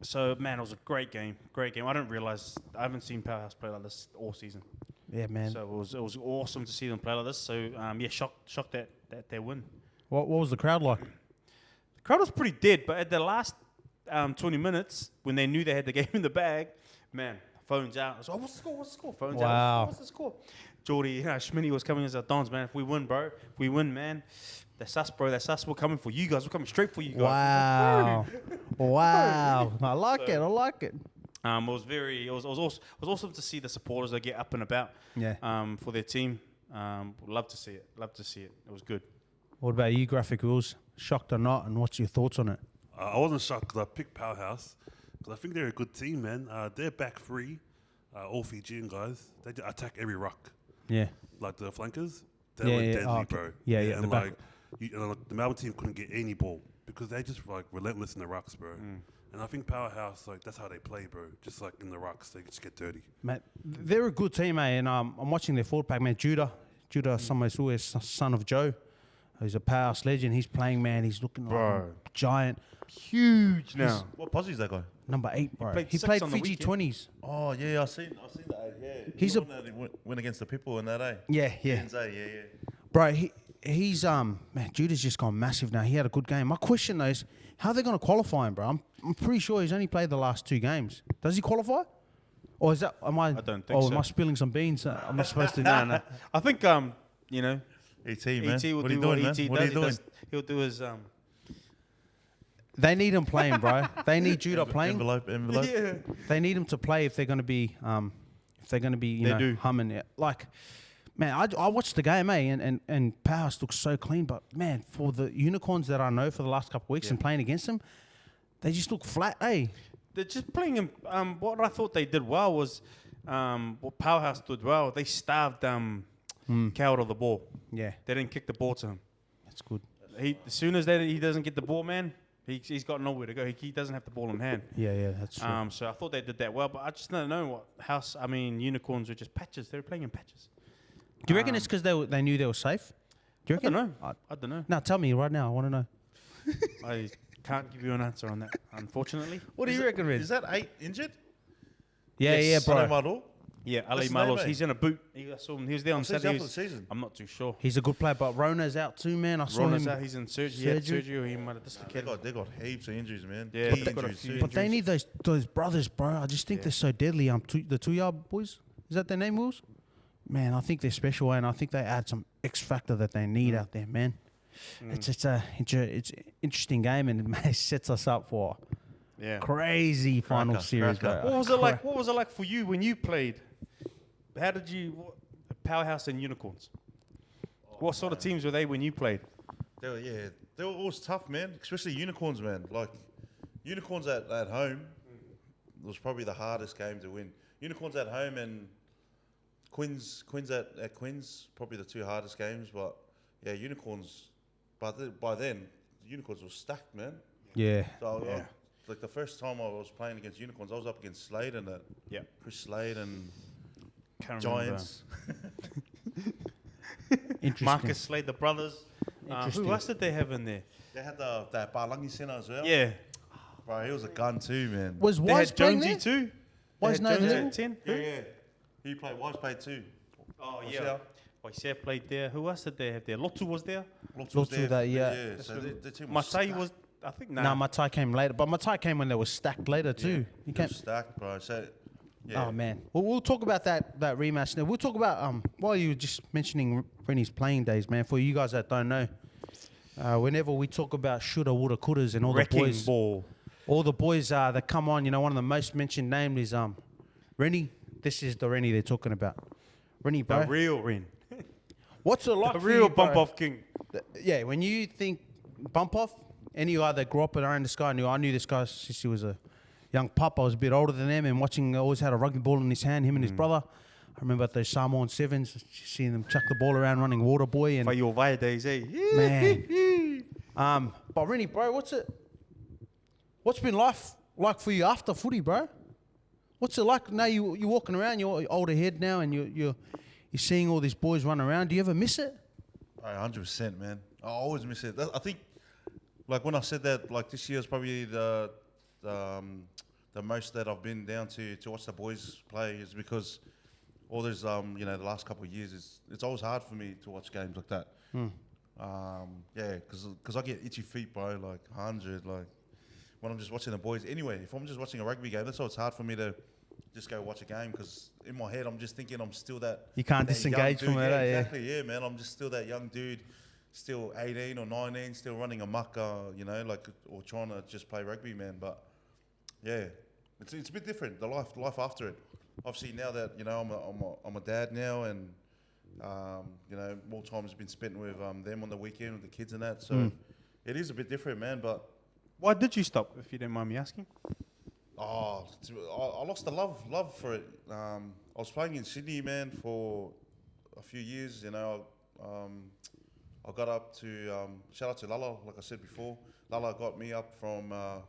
So, man, it was a great game. Great game. I haven't seen Powerhouse play like this all season. Yeah, man. So it was awesome to see them play like this. So, shocked that they win. What was the crowd like? The crowd was pretty dead, but at the last 20 minutes, when they knew they had the game in the bag, man, phones out. I was like, what's the score? What's the score? Phones Wow. out. What's the score? Geordie, Schmitty was coming as a Donz, man. If we win, bro. If we win, man. That's us, bro. That's us. We're coming for you guys. We're coming straight for you guys. Wow. Wow. I like it. I like it. It was awesome to see the supporters that get up and about. Yeah. For their team. Love to see it. Love to see it. It was good. What about you, Graphic Rules? Shocked or not? And what's your thoughts on it? I wasn't shocked because I picked Powerhouse because I think they're a good team, man. They're back three, all Fijian guys. They attack every ruck. Yeah. Like the flankers, they were deadly, okay. bro. Yeah, yeah. And like, the Melbourne team couldn't get any ball because they just like relentless in the rucks, bro. And I think Powerhouse, like that's how they play, bro. Just like in the rucks, they just get dirty. Mate, they're a good team, eh? And I'm watching their forward pack, man. Judah Samoisua, son of Joe. He's a powerhouse legend. He's playing, man. He's looking like a giant. Huge now. What posse is that guy? Number 8, bro. played He six played on the Fiji weekend. 20s. Oh yeah, I seen that. Yeah, He's the a- one that went against the people in that, eh? Yeah, yeah. Yeah. Bro, he's man, Judah's just gone massive now. He had a good game. My question though is, how are they going to qualify him, bro? I'm pretty sure he's only played the last 2 games. Does he qualify? Or is that I don't think am so. I spilling some beans? I'm not supposed to. No. I think you know, ET, man. ET will what are do you what doing, ET man? What does. are you doing? He'll do his They need him playing, bro. They need Judah playing. Envelope. Yeah. They need him to play if they're going to be you know, do. humming it. Like, man, I watched the game, and Powerhouse looks so clean. But man, for the Unicorns that I know for the last couple of weeks and playing against them, they just look flat, eh? They're just playing him. What I thought they did well was what Powerhouse did well. They starved Coward of the ball. Yeah, They didn't kick the ball to him. that's good. As soon as he doesn't get the ball, man, he's got nowhere to go. He doesn't have the ball in hand. Yeah, that's true. So I thought they did that well, but I just don't know Unicorns were just patches. They were playing in patches. Do you reckon it's because they knew they were safe? Do you I don't reckon? know. I don't know. No, tell me right now. I want to know. I can't give you an answer on that, unfortunately. What do you reckon, Reg? Is that 8 injured? Yeah, Yes. bro. Model. Yeah, Ali What's his Malos. name, He's in a boot. I saw him. He was there on He's out Saturday. for the season. I'm not too sure. He's a good player, but Rona's out too, man. I saw Rona's him. out. He's in surgery. He had Surgery? surgery, or he might have dislocated. They got heaps of injuries, man. Yeah, Key they've got a injuries few too. But they need those brothers, bro. I just think they're so deadly. The 2-yard boys. Is that their name, Wills? Man, I think they're special, and I think they add some X factor that they need out there, man. It's an interesting game, and it sets us up for Yeah. crazy final Cracker, series, cracker. bro. What was it like? What was it like for you when you played? How did you Powerhouse and Unicorns? What sort of teams were they when you played? They were always tough, man. Especially Unicorns, man. Like Unicorns at home was probably the hardest game to win. Unicorns at home and Quins at Quins probably the 2 hardest games. But yeah, Unicorns. By then, the Unicorns were stacked, man. Yeah. So like the first time I was playing against Unicorns, I was up against Slade and that. Yeah. Chris Slade and Can't Giants. Interesting. Marcus Slade, the brothers. Interesting. Who else did they have in there? They had that Balangi Center as well. Yeah. Bro, he was a gun too, man. Was They Wise had playing Jonesy there? too. Wise They had no Jonesy there? at 10. Yeah. He played too. Oh, Was yeah. there? Waisea played there. Who else did they have there? Lotu was there. Lotu that, yeah. So the team was Matai stacked. was, I think, Nah, Matai came later, but Matai came when they were stacked later too. He They came. were stacked, bro. So yeah. Oh man, we'll talk about that rematch now. We'll talk about while you were just mentioning Reni's playing days, man. For you guys that don't know, whenever we talk about shoulda, woulda, couldas, and all wrecking the boys, ball. all the boys that come on, you know, one of the most mentioned names is Reni. This is the Reni they're talking about. Reni, bro. The real Ren. What's it like? The for real you, bro? bump off king. Yeah, when you think bump off, any guy that grew up around this guy, I knew this guy since he was a young pup. I was a bit older than them and watching, always had a rugby ball in his hand, him and his brother. I remember at those Samoan sevens, seeing them chuck the ball around running water boy. And For your Vaya days, eh? man. But Reni, bro, what's been life like for you after footy, bro? What's it like now you're walking around, you're older head now and you're seeing all these boys run around. Do you ever miss it? 100%, man. I always miss it. I think, like when I said that, like this year is probably the most that I've been down to watch the boys play is because all those the last couple of years it's always hard for me to watch games like that. Because I get itchy feet, bro. Like 100, like when I'm just watching the boys. Anyway, if I'm just watching a rugby game, that's why it's hard for me to just go watch a game, because in my head I'm just thinking I'm still that. You can't that disengage young from dude. it, yeah. Exactly, yeah, man. I'm just still that young dude, still 18 or 19, still running amok, or trying to just play rugby, man. But yeah, it's a bit different. The life after it. Obviously, now that I'm a dad now, and more time has been spent with them on the weekend with the kids and that. So it is a bit different, man. But Why did you stop, if you don't mind me asking? I lost the love for it. I was playing in Sydney, man, for a few years. I got up to shout out to Lala, like I said before. Lala got me up from I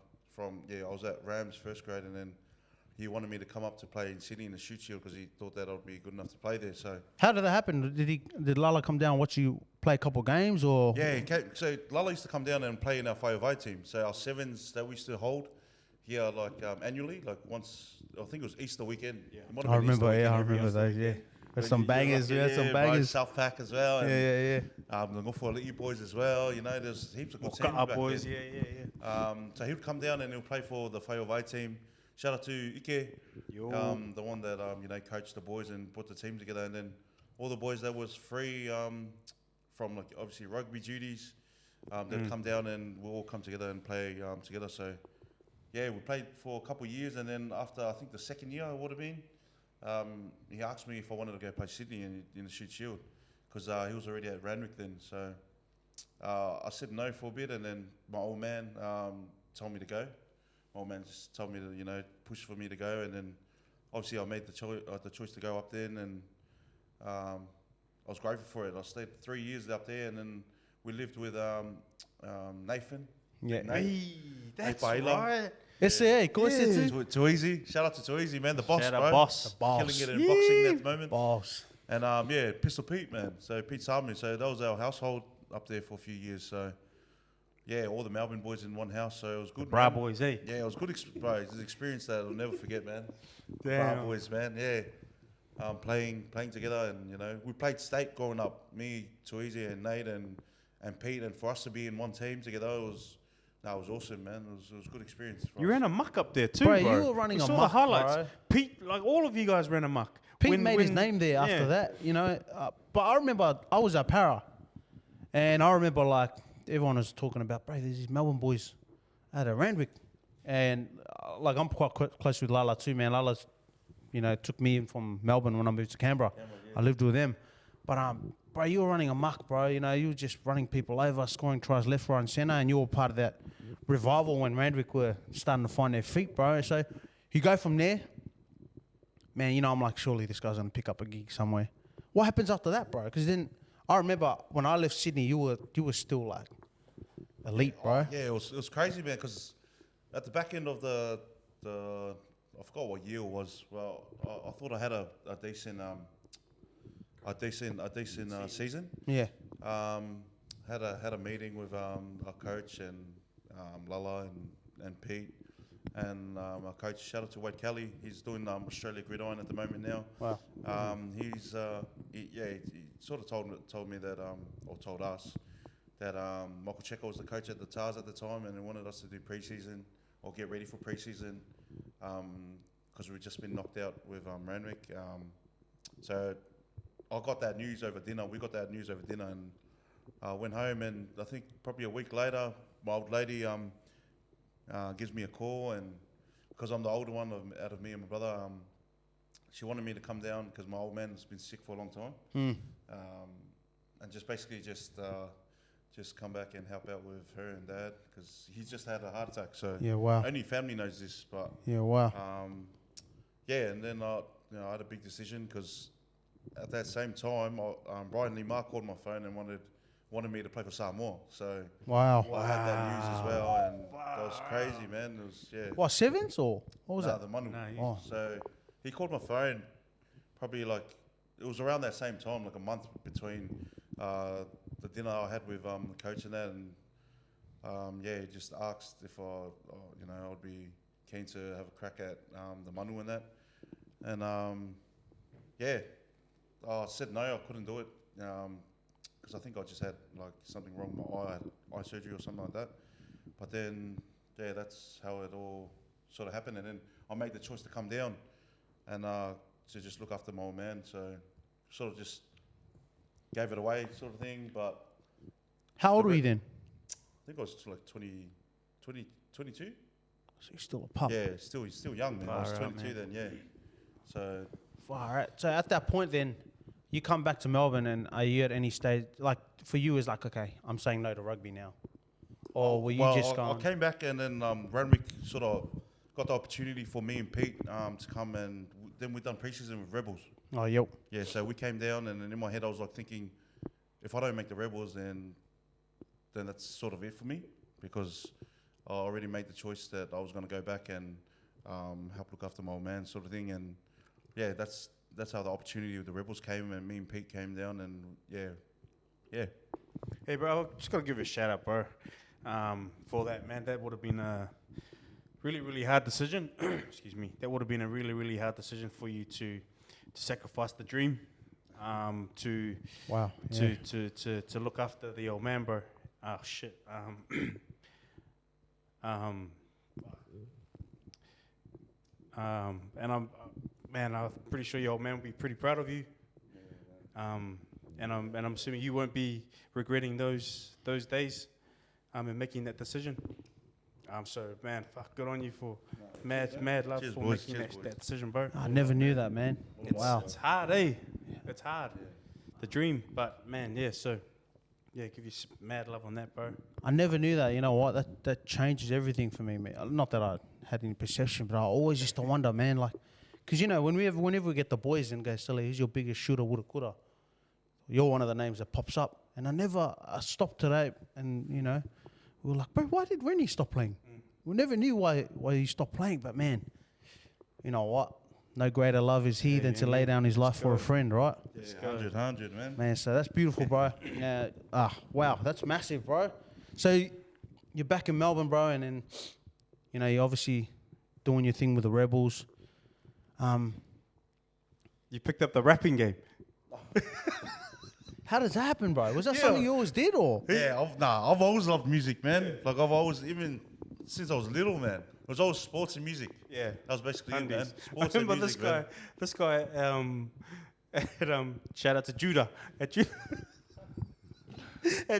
was at Rams first grade, and then he wanted me to come up to play in Sydney in the shoot shield because he thought that I'd be good enough to play there. So How did that happen? Did Lala come down and watch you play a couple of games, or? yeah, he came, so Lala used to come down and play in our 505 team. So our sevens that we used to hold here, annually, like once, I think it was Easter weekend. Yeah. It might have I been Easter remember, weekend I every remember year. those, yeah. There's When some you- bangers, yeah, yeah, some bro, bangers. South Pack as well. And, Yeah. the Ngofo Litty boys as well. There's heaps of good teams Cut back boys, then. yeah. So he would come down and he'll play for the Whaiovai team. Shout out to Ike, Yo. the one that coached the boys and put the team together. And then all the boys that was free from obviously rugby duties, they'd come down and we'll all come together and play together. So yeah, we played for a couple of years, and then after I think the second year it would have been, he asked me if I wanted to go play Sydney in the shoot shield, because he was already at Randwick then. So I said no for a bit, and then my old man told me to go. My old man just told me to push for me to go, and then obviously I made the choice to go up then, and I was grateful for it. I stayed 3 years up there, and then we lived with Nathan. Yeah. Hey, that's Baila. right. SCA, of course, it's Too easy. Shout out to Too Easy, man. The boss, Shout out bro. boss. Killing it in boxing at the moment. boss. And Pistol Pete, man. So Pete's Army. So that was our household up there for a few years. So yeah, all the Melbourne boys in one house. So it was good. Bra man. boys, eh? Yeah, it was good. Bro, it's an experience that I'll never forget, man. Damn. Bra boys, man. Yeah. Playing together, and we played state growing up. Me, Too Easy, and Nate, and Pete, and for us to be in one team together, it was awesome, man. It was a good experience. For You us. ran a muck up there too, bro. Bro, you were running we a saw muck, the highlights. bro. Pete, all of you guys ran a muck. Pete made his name there after yeah. that, But I remember I was at Para, and I remember everyone was talking about, bro, there's these Melbourne boys at a Randwick, and I'm quite close with Lala too, man. Lala's, took me in from Melbourne when I moved to Canberra. I lived with them, but bro, you were running amok, bro. You were just running people over, scoring tries left, right, and centre, and you were part of that revival when Randwick were starting to find their feet, bro. So you go from there. Man, I'm like, surely this guy's going to pick up a gig somewhere. What happens after that, bro? Because then I remember when I left Sydney, you were still like elite, bro. Yeah, it was crazy, man. Because at the back end of the I forgot what year it was. Well, I thought I had a decent season. Yeah. Had a meeting with our coach and Lala and Pete. And our coach, shout out to Wade Kelly, he's doing Australia Gridiron at the moment now. Wow. He sort of told me that, or told us that Michael Checo was the coach at the Tars at the time, and he wanted us to do preseason or get ready for preseason because we'd just been knocked out with Randwick. So I got that news over dinner. We got that news over dinner, and went home, and I think probably a week later, my old lady gives me a call, and because I'm the older one out of me and my brother, she wanted me to come down because my old man has been sick for a long time, and just basically just come back and help out with her and dad because he's just had a heart attack. So Yeah, wow. only family knows this, but Yeah, wow. and then I had a big decision because at that same time, Brian Lee Mark called my phone and wanted me to play for Samoa. So Wow. I had that news as well, and that was crazy, man. It was What, sevens or what was that? the Manu. Oh. So he called my phone, probably it was around that same time, like a month between the dinner I had with the coach and that, and he just asked if I'd be keen to have a crack at the Manu and that, and I said no, I couldn't do it. Because I think I just had something wrong with my eye, eye surgery or something like that. But then yeah, that's how it all sort of happened. And then I made the choice to come down and to just look after my old man. So sort of just gave it away, sort of thing. But How old were you then? I think I was like 22. So you're still a pup. Yeah, he's still young, man. I was Far out, 22 then, yeah. So All right. So at that point, then you come back to Melbourne, and are you at any stage like for you is like, okay, I'm saying no to rugby now, or were you just I going? came back and then Reni sort of got the opportunity for me and Pete to come, and then we done pre-season with Rebels. Oh, yo. Yeah, so we came down, and then in my head I was like thinking, if I don't make the Rebels, then that's sort of it for me, because I already made the choice that I was going to go back and help look after my old man, sort of thing. And yeah, that's how the opportunity with the Rebels came, and me and Pete came down, and yeah. Hey, bro, I just got to give you a shout out, bro, for that, man. That would have been a really, really hard decision. Excuse me. That would have been a really, really hard decision for you to sacrifice the dream, to Wow. to look after the old man, bro. Oh, shit. And I'm pretty sure your old man will be pretty proud of you. And I'm assuming you won't be regretting those days, in making that decision. So man, fuck, good on you for mad love Cheers, for boys. making Cheers, boys. that decision, bro. I never knew that, man. Wow. It's hard, eh? It's hard. The dream, but man, yeah. So yeah, give you some mad love on that, bro. I never knew that. You know what? That changes everything for me, man. Not that I had any perception, but I always used to wonder, man, like, because, you know, whenever we get the boys and go, Sully, who's your biggest shooter, woulda, coulda? You're one of the names that pops up. And I stopped today and, you know, we were like, bro, why did Reni stop playing? We never knew why he stopped playing, but man, you know what? No greater love is he than to lay down his life for a friend, right? Yeah, 100, man. Man, so that's beautiful, bro. Wow, that's massive, bro. So you're back in Melbourne, bro, and then, you know, you're obviously doing your thing with the Rebels. You picked up the rapping game. How does that happen, bro? Was that something you always did, or? Yeah, I've always loved music, man. Like I've always, even since I was little, man. It was always sports and music. Yeah, That was basically it, man. Undies. Sports I and remember music, man. this guy, shout out to Judah. At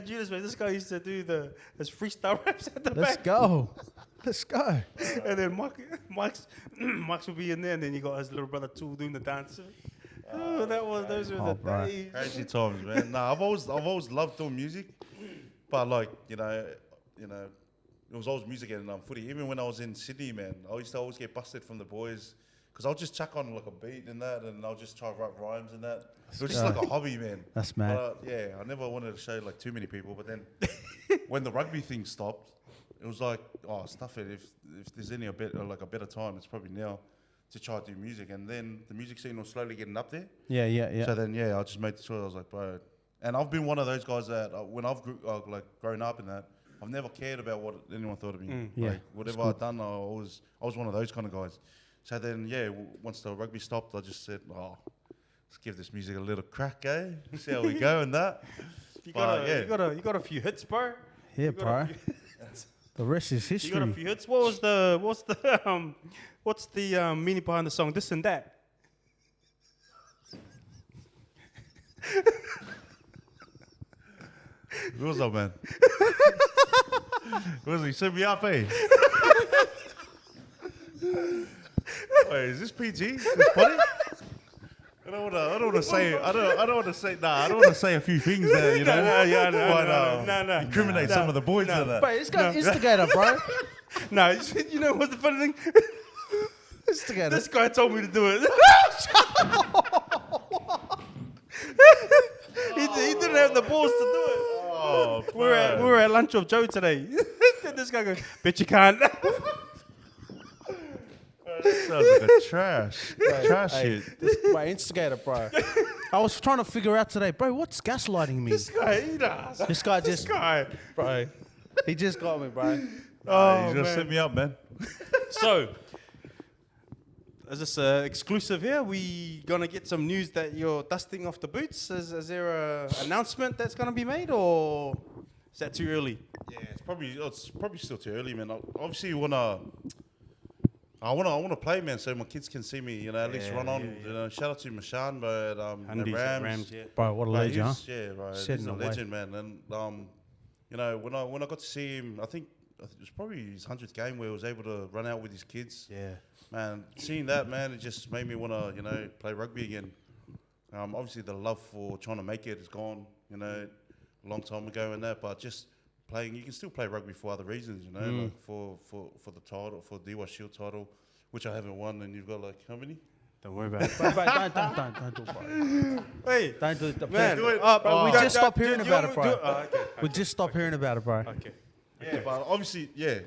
Judah's, man, this guy used to do his freestyle raps at the Let's back. go. Let's go. And then Mike's would be in there, and then you got his little brother Tool doing the dance. Those were the bro. days. Crazy times, man. Nah, I've always loved doing music, but like you know, it was always music and footy. Even when I was in Sydney, man, I used to always get busted from the boys because I'll just chuck on like a beat and that, and I'll just try to write rhymes and that. It was just like a hobby, man. That's mad. But, yeah, I never wanted to show like too many people. But then when the rugby thing stopped, it was like, oh, stuff it. If there's any a better time, it's probably now to try to do music. And then the music scene was slowly getting up there. Yeah. So then, I just made the choice. I was like, bro. And I've been one of those guys that when I've grown up in that, I've never cared about what anyone thought of me. Yeah, Like, whatever I've done, I was one of those kind of guys. So then, once the rugby stopped, I just said, let's give this music a little crack, eh? See how we go and that. You got a few hits, bro. Yeah, You got a bro. few- The rest is You got a history. few hits. What's the meaning behind the song? This and that. What's up, man? What's he? Set me up, eh? Wait, is this PG? Is this funny? I don't want to say. I don't want to say. Nah, I don't want to say a few things there. You know. No. Incriminate some of the boys in that. Bro, this guy's instigator, bro. No, you know what's the funny thing? Instigator. This guy told me to do it. He didn't have the balls to do it. Oh, We were at lunch with Joe today. This guy goes, bet you can't. sounds like a trash shit. Bro, instigator, bro. I was trying to figure out today, bro, what's gaslighting me? This guy, he does. This guy This just, guy. bro, he just got me, bro. He's gonna man. set me up, man. So, is this exclusive here? We gonna get some news that you're dusting off the boots? Is there a announcement that's gonna be made, or Is that too early? Yeah, it's probably still too early, man. Obviously, I wanna play, man, so my kids can see me. You know, at least Yeah, run on. yeah, yeah. You know, shout out to Mashan, bro. At Hundies at Rams. yeah. Bro, what a Bro, legend, huh? Yeah, right. Set He's in a a way. legend, man. And you know, when I got to see him, I think it was probably his 100th game where he was able to run out with his kids. Yeah. Man, seeing that, man, it just made me want to, you know, play rugby again. Obviously, the love for trying to make it is gone, you know, a long time ago and that. But just playing, you can still play rugby for other reasons, you know, like for the title, for DY Shield title, which I haven't won. And you've got like how many? Don't worry about it. Bro, don't do it, bro. Wait, Don't do it. man. Bro, we just stop hearing about it, bro. Okay. We just stop hearing about it, bro. Okay. Yeah, but obviously, yeah.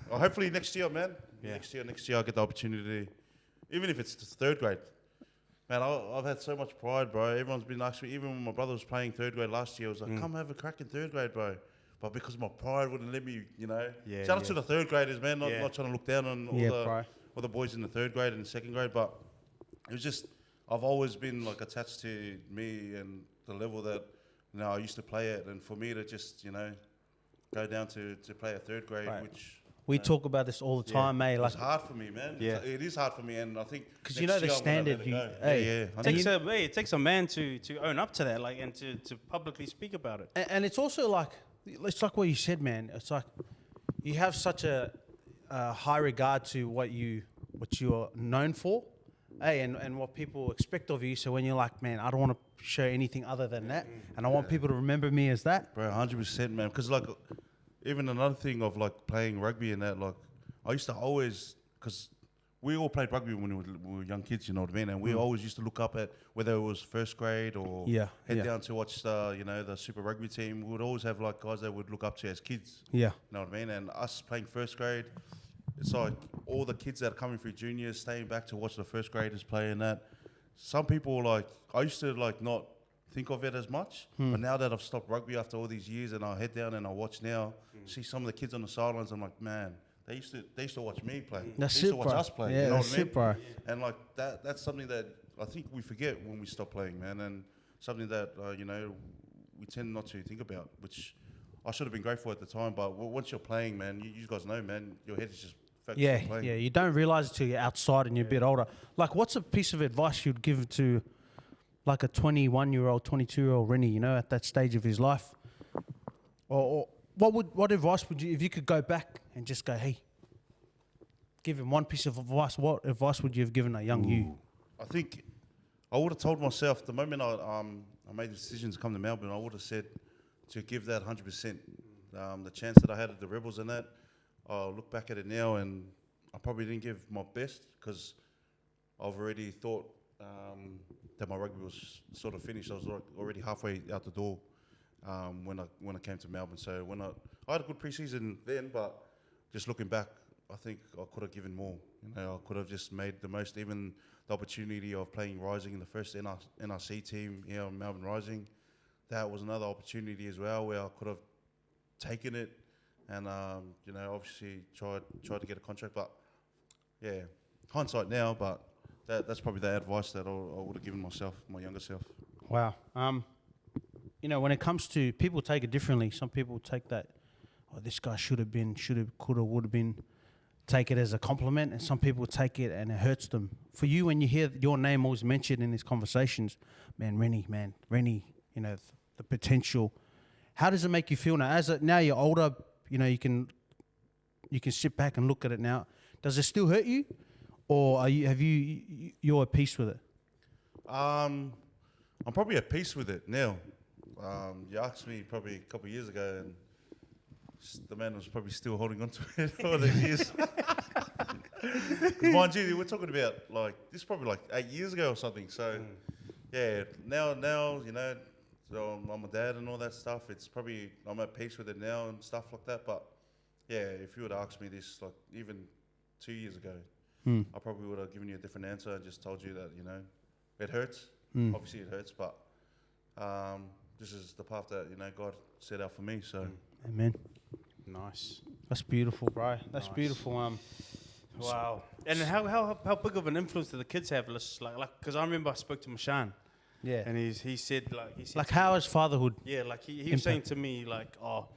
Hopefully next year, man. Yeah. Next year, I'll get the opportunity, even if it's third grade. Man, I've had so much pride, bro. Everyone's been asking me, even when my brother was playing third grade last year, I was like, come have a crack in third grade, bro. But because my pride wouldn't let me, you know. Yeah, Shout out to the third graders, man. Not trying to look down on all the boys in the third grade and second grade, but it was just, I've always been like attached to me and the level that, you know, I used to play at. And for me to just, you know, go down to play a third grade, Right. which... We talk about this all the time, mate. Like, It's hard for me, man. Yeah. It is hard for me, and I think because you know the standard. It takes a man to own up to that, like, and to publicly speak about it. And it's also like, it's like what you said, man. It's like you have such a high regard to what you are known for, and what people expect of you. So when you're like, man, I don't want to show anything other than that, and I want people to remember me as that. Bro, 100%, man. Because like, even another thing of like playing rugby and that, like, I used to always, because we all played rugby when we were young kids, you know what I mean? And we always used to look up at whether it was first grade or head down to watch the, you know, the Super Rugby team. We would always have like guys that would look up to as kids. Yeah. You know what I mean? And us playing first grade, it's like all the kids that are coming through juniors, staying back to watch the first graders play and that. Some people, like, I used to like not think of it as much, but now that I've stopped rugby after all these years and I head down and I watch now, see some of the kids on the sidelines, I'm like, man, they used to watch me play. That's they used it, to watch bro. us play. Yeah, you know that's what I mean? it, bro. And like that's something that I think we forget when we stop playing, man, and something that you know, we tend not to think about, which I should have been grateful at the time. But once you're playing, man, you guys know, man, your head is just focused on playing. Yeah. You don't realize it till you're outside and you're a bit older. Like, what's a piece of advice you'd give to like a 21-year-old, 22-year-old Reni, you know, at that stage of his life? Or what advice would you, if you could go back and just go, hey, give him one piece of advice, what advice would you have given a young you? I think I would have told myself the moment I made the decision to come to Melbourne, I would have said to give that 100%. The chance that I had at the Rebels and that, I look back at it now and I probably didn't give my best because I've already thought that my rugby was sort of finished. I was already halfway out the door when I came to Melbourne. So when I had a good preseason then, but just looking back, I think I could have given more. You know, I could have just made the most, even the opportunity of playing Rising in the first NRC team here on Melbourne Rising. That was another opportunity as well where I could have taken it and you know, obviously tried to get a contract. But yeah, hindsight now, but that's probably the advice that I would have given myself, my younger self. Wow. You know, when it comes to, people take it differently. Some people take that, oh, this guy should have been, could have, would have been, take it as a compliment, and some people take it and it hurts them. For you, when you hear your name always mentioned in these conversations, Reni, you know, the potential, how does it make you feel now? Now you're older, you know, you can sit back and look at it now. Does it still hurt you? Or you're at peace with it? I'm probably at peace with it now. You asked me probably a couple of years ago, and the man was probably still holding on to it all these years. Mind you, we're talking about like this is probably like 8 years ago or something. So yeah, now you know, so I'm a dad and all that stuff. It's probably I'm at peace with it now and stuff like that. But yeah, if you would have asked me this like even 2 years ago, I probably would have given you a different answer and just told you that, you know, it hurts. Obviously it hurts, but this is the path that, you know, God set out for me. So, Amen. Nice. That's beautiful, bro. That's beautiful. Wow. And how big of an influence do the kids have? Like, because I remember I spoke to Mashan. Yeah. And he said like, how is fatherhood? Yeah, like he was saying to me, like, oh,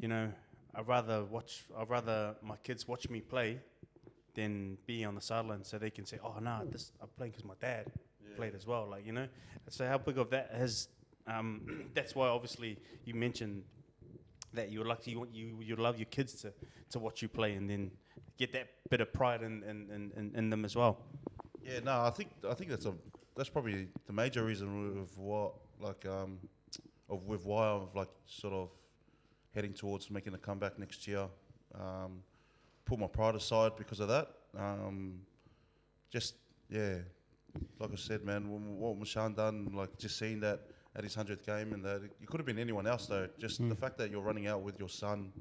you know, I'd rather my kids watch me play than be on the sideline so they can say, oh, no, this I'm playing because my dad played as well. Like, you know, so how big of that has, that's why obviously you mentioned that you love your kids to watch you play and then get that bit of pride in them as well. Yeah, no, I think that's probably the major reason of what with why I'm like sort of heading towards making a comeback next year. Put my pride aside because of that. Just like I said, man, what Mashan done, like just seeing that at his 100th game, and that it could have been anyone else though. Just the fact that you're running out with your son,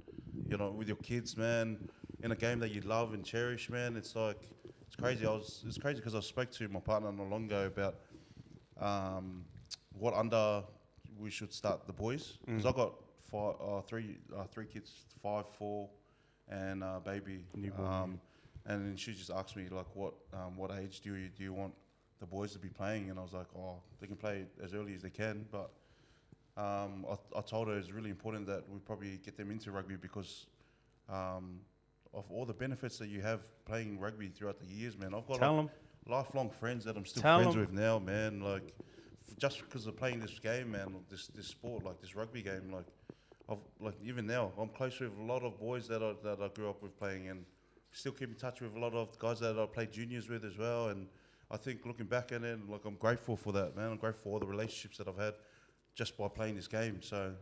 you know, with your kids, man, in a game that you love and cherish, man. It's like it's crazy. It's crazy because I spoke to my partner not long ago about what under we should start the boys, because I got three kids, 5, 4, and baby. And then she just asked me like, what age do you want the boys to be playing? And I was like, oh, they can play as early as they can, but I told her it's really important that we probably get them into rugby because of all the benefits that you have playing rugby throughout the years, man. I've got lifelong friends that I'm still friends with now, man. Like, just because of playing this game, man, this sport, like this rugby game, even now, I'm close with a lot of boys that I grew up with playing, and still keep in touch with a lot of guys that I played juniors with as well. And I think looking back at it, like I'm grateful for that, man. I'm grateful for all the relationships that I've had just by playing this game. So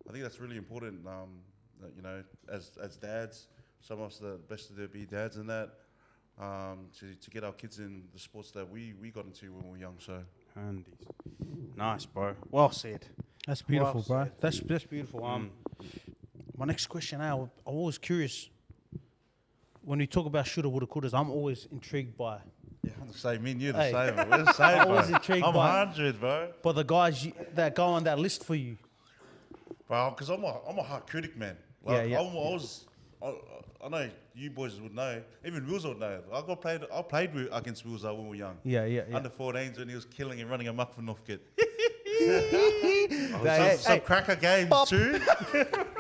I think that's really important. That, you know, as dads, some of us are the best to be dads in that. To get our kids in the sports that we got into when we were young. So. Nice, bro. Well said. That's beautiful, bro. That's beautiful. My next question now, I'm always curious. When we talk about shoulda, woulda, couldas, I'm always intrigued by. Yeah, I'm the same. Me and you the same. We're the same, bro. Always intrigued I'm by 100, bro. But the guys that go on that list for you. Bro, because I'm a hard critic, man. Like, I know you boys would know. Even Wills would know. I played against Wills when we were young. Yeah. Under 14s when he was killing and running amok for Northcote. Some cracker games too.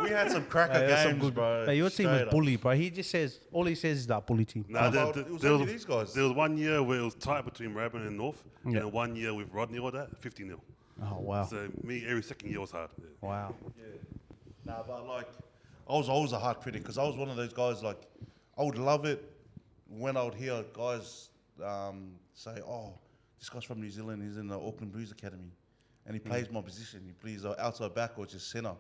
We had some cracker games, bro. But your team was bully, bro. He just says, all he says is that bully team. Nah, it was only these guys. There was 1 year where it was tight between Rabin and North, and then 1 year with Rodney or that, 50-0. Oh, wow. So me, every second year was hard. Yeah. Wow. Yeah. Nah, but like, I was always a hard critic because I was one of those guys, like, I would love it when I would hear guys say, oh, this guy's from New Zealand, he's in the Auckland Blues Academy, and he plays my position. He plays outside back or just centre.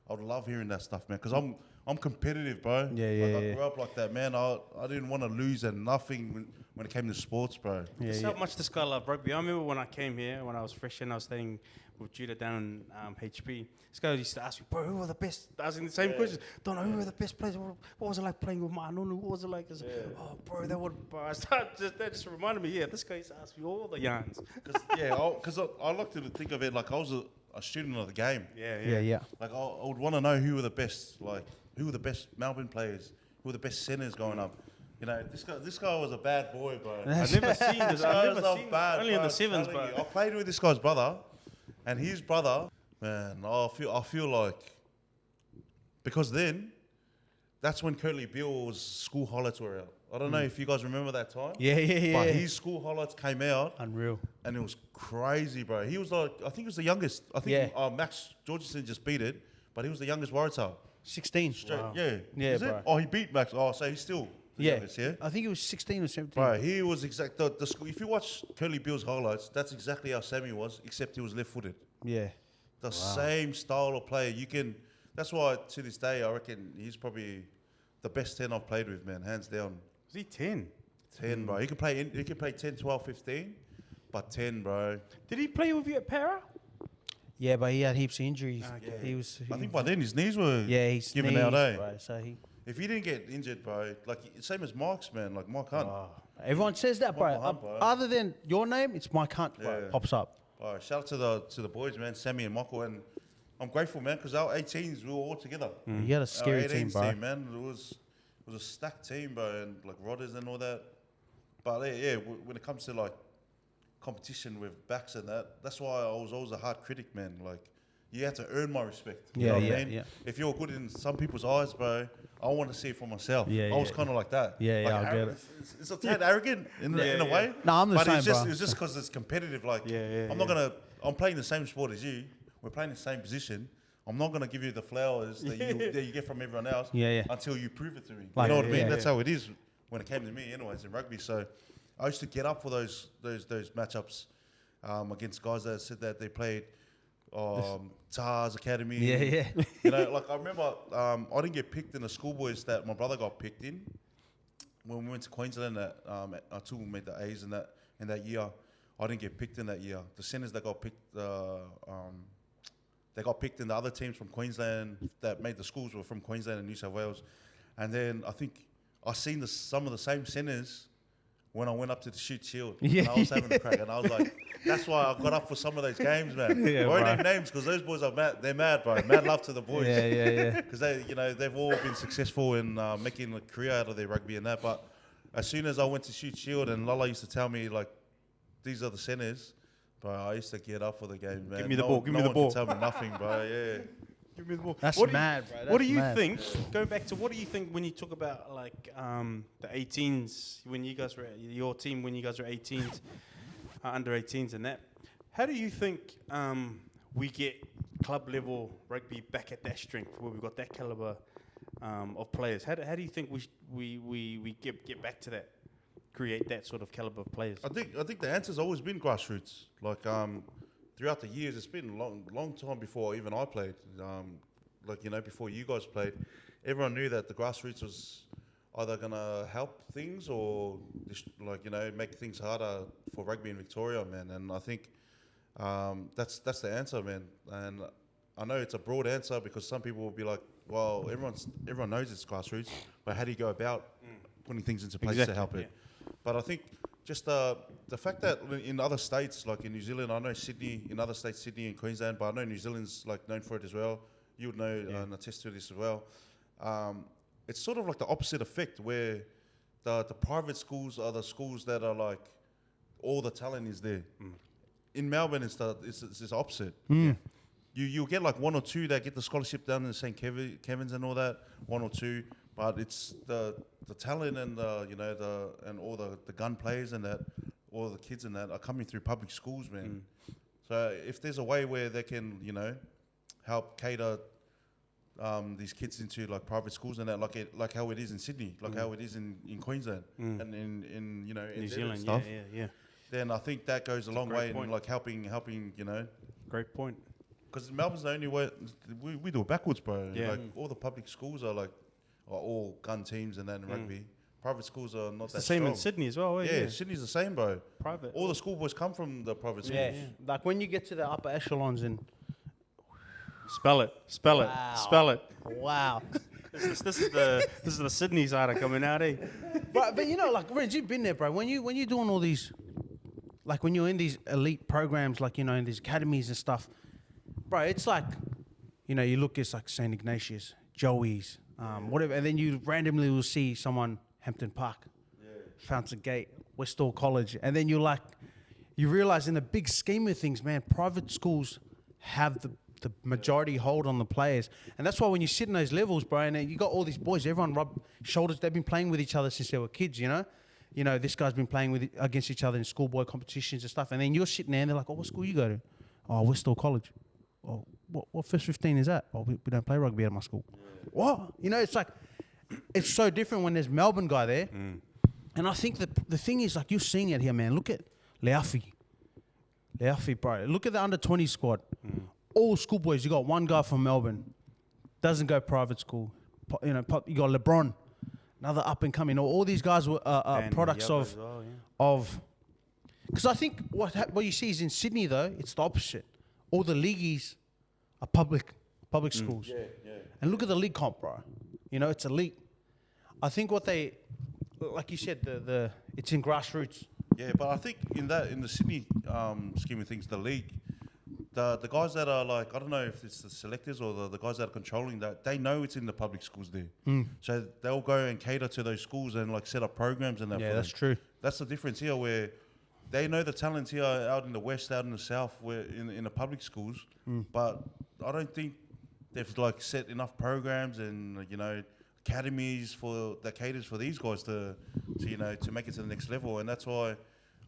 I would love hearing that stuff, man, because I'm competitive, bro. I grew up like that, man. I didn't want to lose at nothing when it came to sports, bro. That's how much this guy loved rugby. I remember when I came here, when I was fresh and I was staying with Judah down in HP. This guy used to ask me, bro, who were the best? Asking the same questions. Don't know who were the best players. What was it like playing with Ma'anunu? What was it like? Oh, bro, that just reminded me. Yeah, this guy used to ask me all the yarns. Because I like to think of it like I was a student of the game. Yeah. Like I would want to know who were the best, like who were the best Melbourne players, who were the best centers going up. You know, this guy was a bad boy, bro. I've never seen this. I've never seen bad, only in the sevens, bro. bro. I played with this guy's brother, and his brother, man. I feel like because then that's when Curly Bill's school highlights were out. I don't know if you guys remember that time. Yeah. But his school highlights came out. Unreal. And it was crazy, bro. He was like, I think he was the youngest. I think Max Georgeson just beat it, but he was the youngest Waratah. 16. Wow. Yeah, Is bro. it? Oh, he beat Max. Oh, so he's still the youngest, yeah? I think it was 16 or 17. Bro, he was the school. If you watch Curly Bill's highlights, that's exactly how Sammy was, except he was left-footed. Yeah. The same style of player. That's why to this day, I reckon he's probably the best 10 I've played with, man, hands down. Was he 10? 10, bro. He could play 10, 12, 15, but 10, bro. Did he play with you at Para? Yeah, but he had heaps of injuries. Okay. He I think by then his knees were his given knees, out, eh? bro, so If he didn't get injured, bro, like same as Mike's, man, like Mike Hunt. everyone says that, bro. Hunt, bro. Other than your name, it's Mike Hunt, bro. Pops up. All right, shout out to the boys, man, Sammy and Michael, and I'm grateful, man, because our 18s we were all together. He had a scary our team, 18s bro. team, man, it was a stacked team, bro, and like Rodders and all that. But yeah, when it comes to like competition with backs and that's why I was always a hard critic, man. Like you have to earn my respect. You Yeah, know what yeah, I mean? yeah. If you're good in some people's eyes, bro, I want to see it for myself. Yeah, I was yeah, kind of like that. Yeah, like yeah, I get it. It's a tad arrogant in a way. No, I'm the but same, it's just, bro. It's just because it's competitive. Like, Yeah. I'm playing the same sport as you. We're playing the same position. I'm not gonna give you the flowers that you get from everyone else. Until you prove it to me. Like, you know what I mean? yeah, That's how it is when it came to me, anyways, in rugby. So I used to get up for those matchups against guys that said that they played Tars Academy. Yeah. You know, like I remember I didn't get picked in the schoolboys that my brother got picked in when we went to Queensland. That our two made the A's in that year. I didn't get picked in that year. The centers that got picked, they got picked in the other teams from Queensland that made the schools were from Queensland and New South Wales. And then I think I seen some of the same centers when I went up to the shoot shield. Yeah. And I was having a crack. And I was like, that's why I got up for some of those games, man. Yeah, I won't bro. name names because those boys are mad. They're mad, bro. Mad love to the boys. Yeah. Because they've all been successful in making a career out of their rugby and that. But as soon as I went to shoot shield, and Lala used to tell me, like, these are the centers, bro, I used to get up for the game, man. Give me the ball, give me the ball. No one can tell me nothing, bro, yeah. Give me the ball. That's What do you- mad, bro. What do That's you mad. think? Go back to what do you think when you talk about like the 18s when you guys were your team when you guys were 18s, under 18s and that? How do you think we get club level rugby back at that strength where we've got that caliber of players? How do you think we get back to that? Create that sort of caliber of players. I think the answer's always been grassroots. Like throughout the years, it's been a long time before even I played. Before you guys played, everyone knew that the grassroots was either gonna help things or make things harder for rugby in Victoria, man. And I think that's the answer, man. And I know it's a broad answer because some people will be like, well, everyone knows it's grassroots, but how do you go about putting things into place to help it? But I think just the fact that in other states, like in New Zealand, I know Sydney, in other states, Sydney and Queensland, but I know New Zealand's like known for it as well. You would know and attest to this as well. It's sort of like the opposite effect where the private schools are the schools that are like all the talent is there. In Melbourne, it's the opposite. You'll get like one or two that get the scholarship down in the St. Kevin's and all that, one or two. But it's the talent and all the gun players and that, all the kids and that are coming through public schools, man. So if there's a way where they can, help cater these kids into like private schools and that, like how it is in Sydney, like how it is in Queensland and in New in Zealand, stuff. yeah. Then I think that goes a long great way point. in like helping. Great point. Because Melbourne's the only way we do it backwards, bro. Yeah. Like all the public schools are all gun teams and then rugby. Private schools are not It's that the same strong. in Sydney as well. Yeah, Sydney's the same, bro. Private. All the schoolboys come from the private schools. Yeah. Like when you get to the upper echelons and Spell it. Wow. Spell it. wow. This is the Sydney side coming out, eh? But like Reg, you've been there, bro. When you're doing all these, like when you're in these elite programs, like in these academies and stuff, bro, it's like, you look at like St. Ignatius, Joey's, whatever, and then you randomly will see someone Hampton Park, Fountain Gate, Westall College, and then you realize in the big scheme of things, man, private schools have the majority hold on the players. And that's why when you sit in those levels, bro, and you got all these boys, everyone rub shoulders, they've been playing with each other since they were kids, this guy's been playing against each other in schoolboy competitions and stuff. And then you're sitting there and they're like, oh, what school you go to? Oh, Westall College. Oh, what first 15 is that? Oh, we don't play rugby at my school. What? It's like, it's so different when there's Melbourne guy there. And I think the thing is, like, you're seeing it here, man. Look at Leafi, bro. Look at the under-20 squad. All schoolboys. You got one guy from Melbourne, doesn't go private school. You got LeBron, another up and coming. All these guys were products of Because I think what you see is in Sydney though, it's the opposite. All the leagueies are public schools. Yeah. And look at the league comp, bro. It's elite. I think what they, like you said, the it's in grassroots. Yeah, but I think in the Sydney scheme of things, the league, the guys that are like, I don't know if it's the selectors or the guys that are controlling that, they know it's in the public schools there. So they'll go and cater to those schools and like set up programs and that. Yeah, for that's them. true. That's the difference here, where they know the talent here out in the west, out in the south, where in the public schools, but I don't think they've like set enough programs and academies for that caters for these guys to make it to the next level. And that's why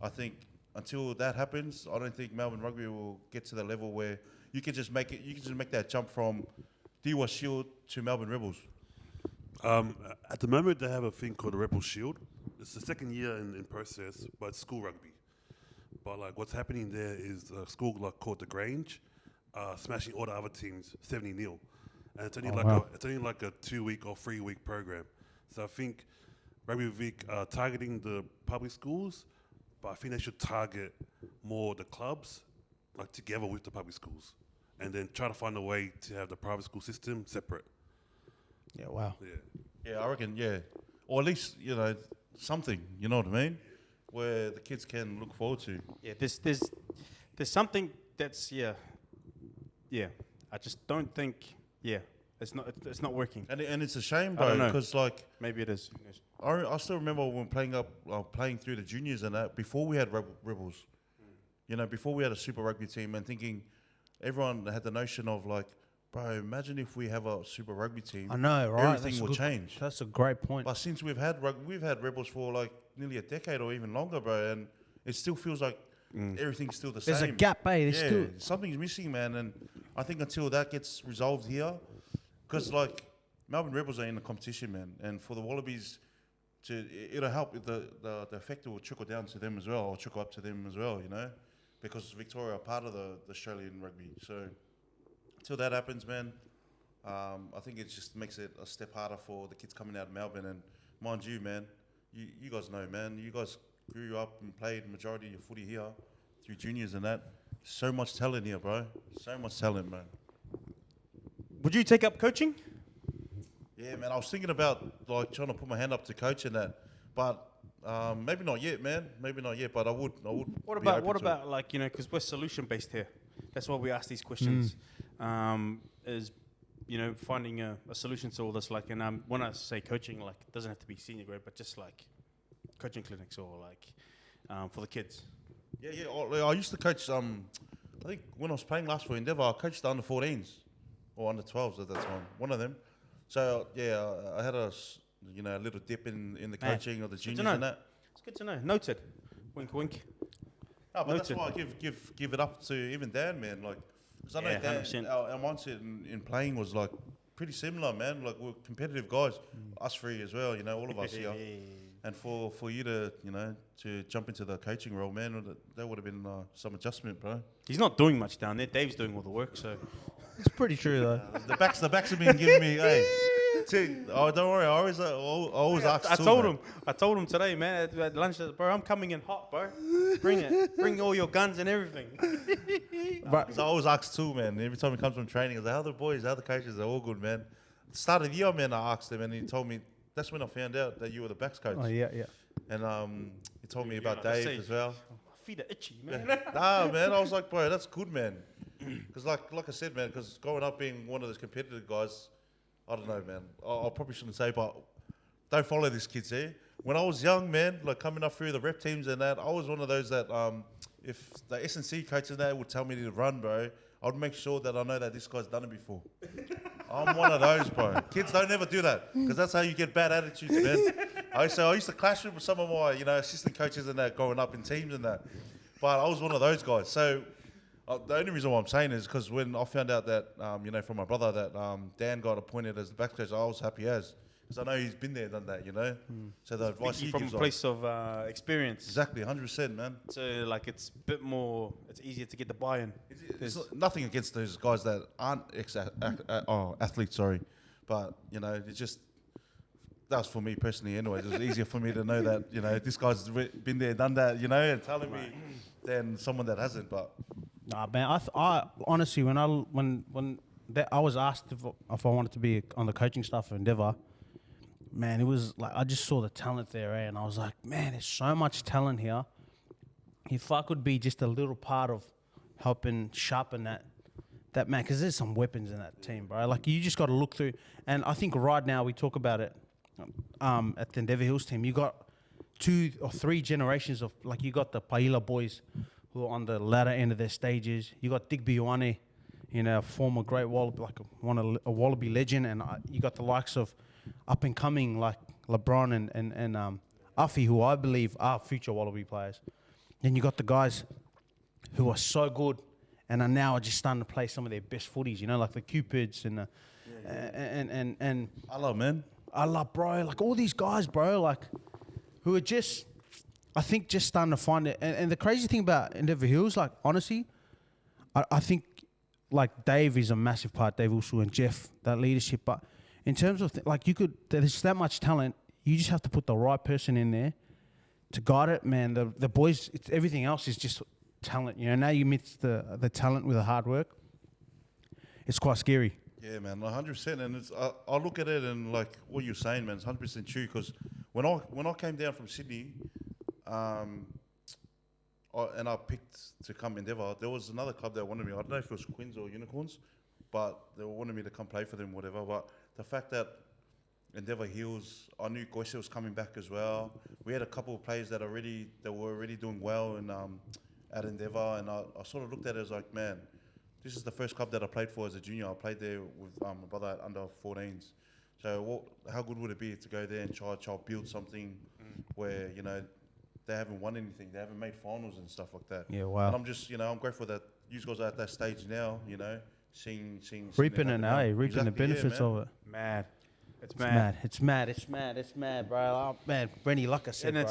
I think until that happens, I don't think Melbourne Rugby will get to the level where you can just make it. You can just make that jump from Dewar Shield to Melbourne Rebels. At the moment, they have a thing called the Rebel Shield. It's the second year in process, but it's school rugby. But like what's happening there is a school like called the Grange, smashing all the other teams 70-0, and it's only it's only like a 2-week or 3-week program. So I think Rugby Vic are targeting the public schools, but I think they should target more the clubs, like together with the public schools, and then try to find a way to have the private school system separate. Yeah, wow. Yeah, I reckon. Yeah, or at least something. You know what I mean? Where the kids can look forward to. Yeah, there's something that's I just don't think it's not working. And it's a shame, I bro, don't know. because like Maybe it is. I still remember when playing through the juniors and that before we had Rebels. Before we had a Super Rugby team, and thinking everyone had the notion of like, bro, imagine if we have a Super Rugby team. I know, right? Everything will change. That's a great point. But since we've had Rebels for like nearly a decade or even longer, bro, and it still feels like everything's still the same. There's a gap, There's still something's missing, man. And I think until that gets resolved here, because like Melbourne Rebels are in the competition, man, and for the Wallabies it'll help if the effect will trickle down to them as well, or trickle up to them as well, because Victoria are part of the Australian rugby. So until that happens, man, I think it just makes it a step harder for the kids coming out of Melbourne. And mind you, man, you guys know, man, you guys grew up and played majority of your footy here through juniors and that. So much talent here, bro. So much talent, man. Would you take up coaching? Yeah, man, I was thinking about like trying to put my hand up to coach and that, but maybe not yet, man. Maybe not yet, but I would. What about like because we're solution based here. That's why we ask these questions. Is finding a solution to all this. Like, and when I say coaching, like it doesn't have to be senior grade, but just like coaching clinics or like for the kids. Yeah. I used to coach. I think when I was playing last for Endeavour, I coached the under 14s or under 12s at that time. One of them. So yeah, I had a little dip in the coaching of the juniors and that. It's good to know. Noted. Wink, wink. No, but that's why I give it up to even Dan, man. Like, because I know Dan, our mindset in playing was like pretty similar, man. Like we're competitive guys, us three as well. All of us here. And for you to jump into the coaching role, man, that would have been some adjustment, bro. He's not doing much down there. Dave's doing all the work, so it's pretty true though. The backs have been giving me, hey. Don't worry. I always ask. I told him today, man, at lunch, bro, I'm coming in hot, bro. Bring it. Bring all your guns and everything. But I always ask too, man. Every time he comes from training, he's like, how the boys, how the coaches, they're all good, man. Start of the year, man, I asked him, and he told me that's when I found out that you were the backs coach. Oh yeah. And he told me about Dave as well. My feet are itchy, man. Nah, man. I was like, bro, that's good, man. Because like I said, man, because growing up being one of those competitive guys, I don't know, man. I probably shouldn't say, but don't follow these kids here. When I was young, man, like coming up through the rep teams and that, I was one of those that if the S&C coaches and that would tell me to run, bro, I would make sure that I know that this guy's done it before. I'm one of those, bro. Kids don't ever do that because that's how you get bad attitudes, man. I used to clash with some of my, assistant coaches and that growing up in teams and that. But I was one of those guys. So the only reason why I'm saying is because when I found out that, from my brother that Dan got appointed as the back coach, I was happy as. Because I know he's been there, done that, So the advice he from gives a place of experience. Exactly, 100%, man. So like it's a bit more, it's easier to get the buy-in. It's nothing against those guys that aren't athletes, sorry. But, it's just, that was for me personally anyway. It was easier for me to know that, this guy's been there, done that, and telling me than someone that hasn't, but... Nah, man, I honestly, when I was asked if I wanted to be on the coaching staff for Endeavour, man, it was like I just saw the talent there, and I was like, man, there's so much talent here. If I could be just a little part of helping sharpen that man, because there's some weapons in that team, bro. Like you just got to look through, and I think right now we talk about it at the Endeavour Hills team. You got 2 or 3 generations of you got the Paila boys who are on the latter end of their stages. You got Dick Bioane you know, a former great Wallaby, like a Wallaby legend, and you got the likes of up and coming like LeBron and Uffy, who I believe are future Wallaby players. Then you got the guys who are so good and are now just starting to play some of their best footies, you know, like the Cupids and and I love, man. I love, bro, like all these guys, bro, like who are just, I think, just starting to find it. And the crazy thing about Endeavour Hills, like honestly, I think like Dave is a massive part, Dave also, and Jeff, that leadership. But in terms of like there's that much talent, you just have to put the right person in there to guide it, man. The boys, everything else is just talent. You know, now you mix the talent with the hard work. It's quite scary. Yeah, man, 100%. And it's I look at it and like what you're saying, man, it's 100% true. Because when I came down from Sydney, and I picked to come Endeavour, there was another club that wanted me. I don't know if it was Quins or Unicorns, but they wanted me to come play for them, whatever. But the fact that Endeavour Hills, I knew Goyce was coming back as well. We had a couple of players that were already doing well in at Endeavour, and I sort of looked at it as like, man, this is the first club that I played for as a junior. I played there with my brother at under 14s. So how good would it be to go there and try build something where, you know, they haven't won anything, they haven't made finals and stuff like that. Yeah, wow. And I'm just, you know, I'm grateful that you guys are at that stage now, you know, seeing reaping it it, happen. reaping the benefits of it. Mad. It's mad, bro. Oh, man, Reni, like I said, And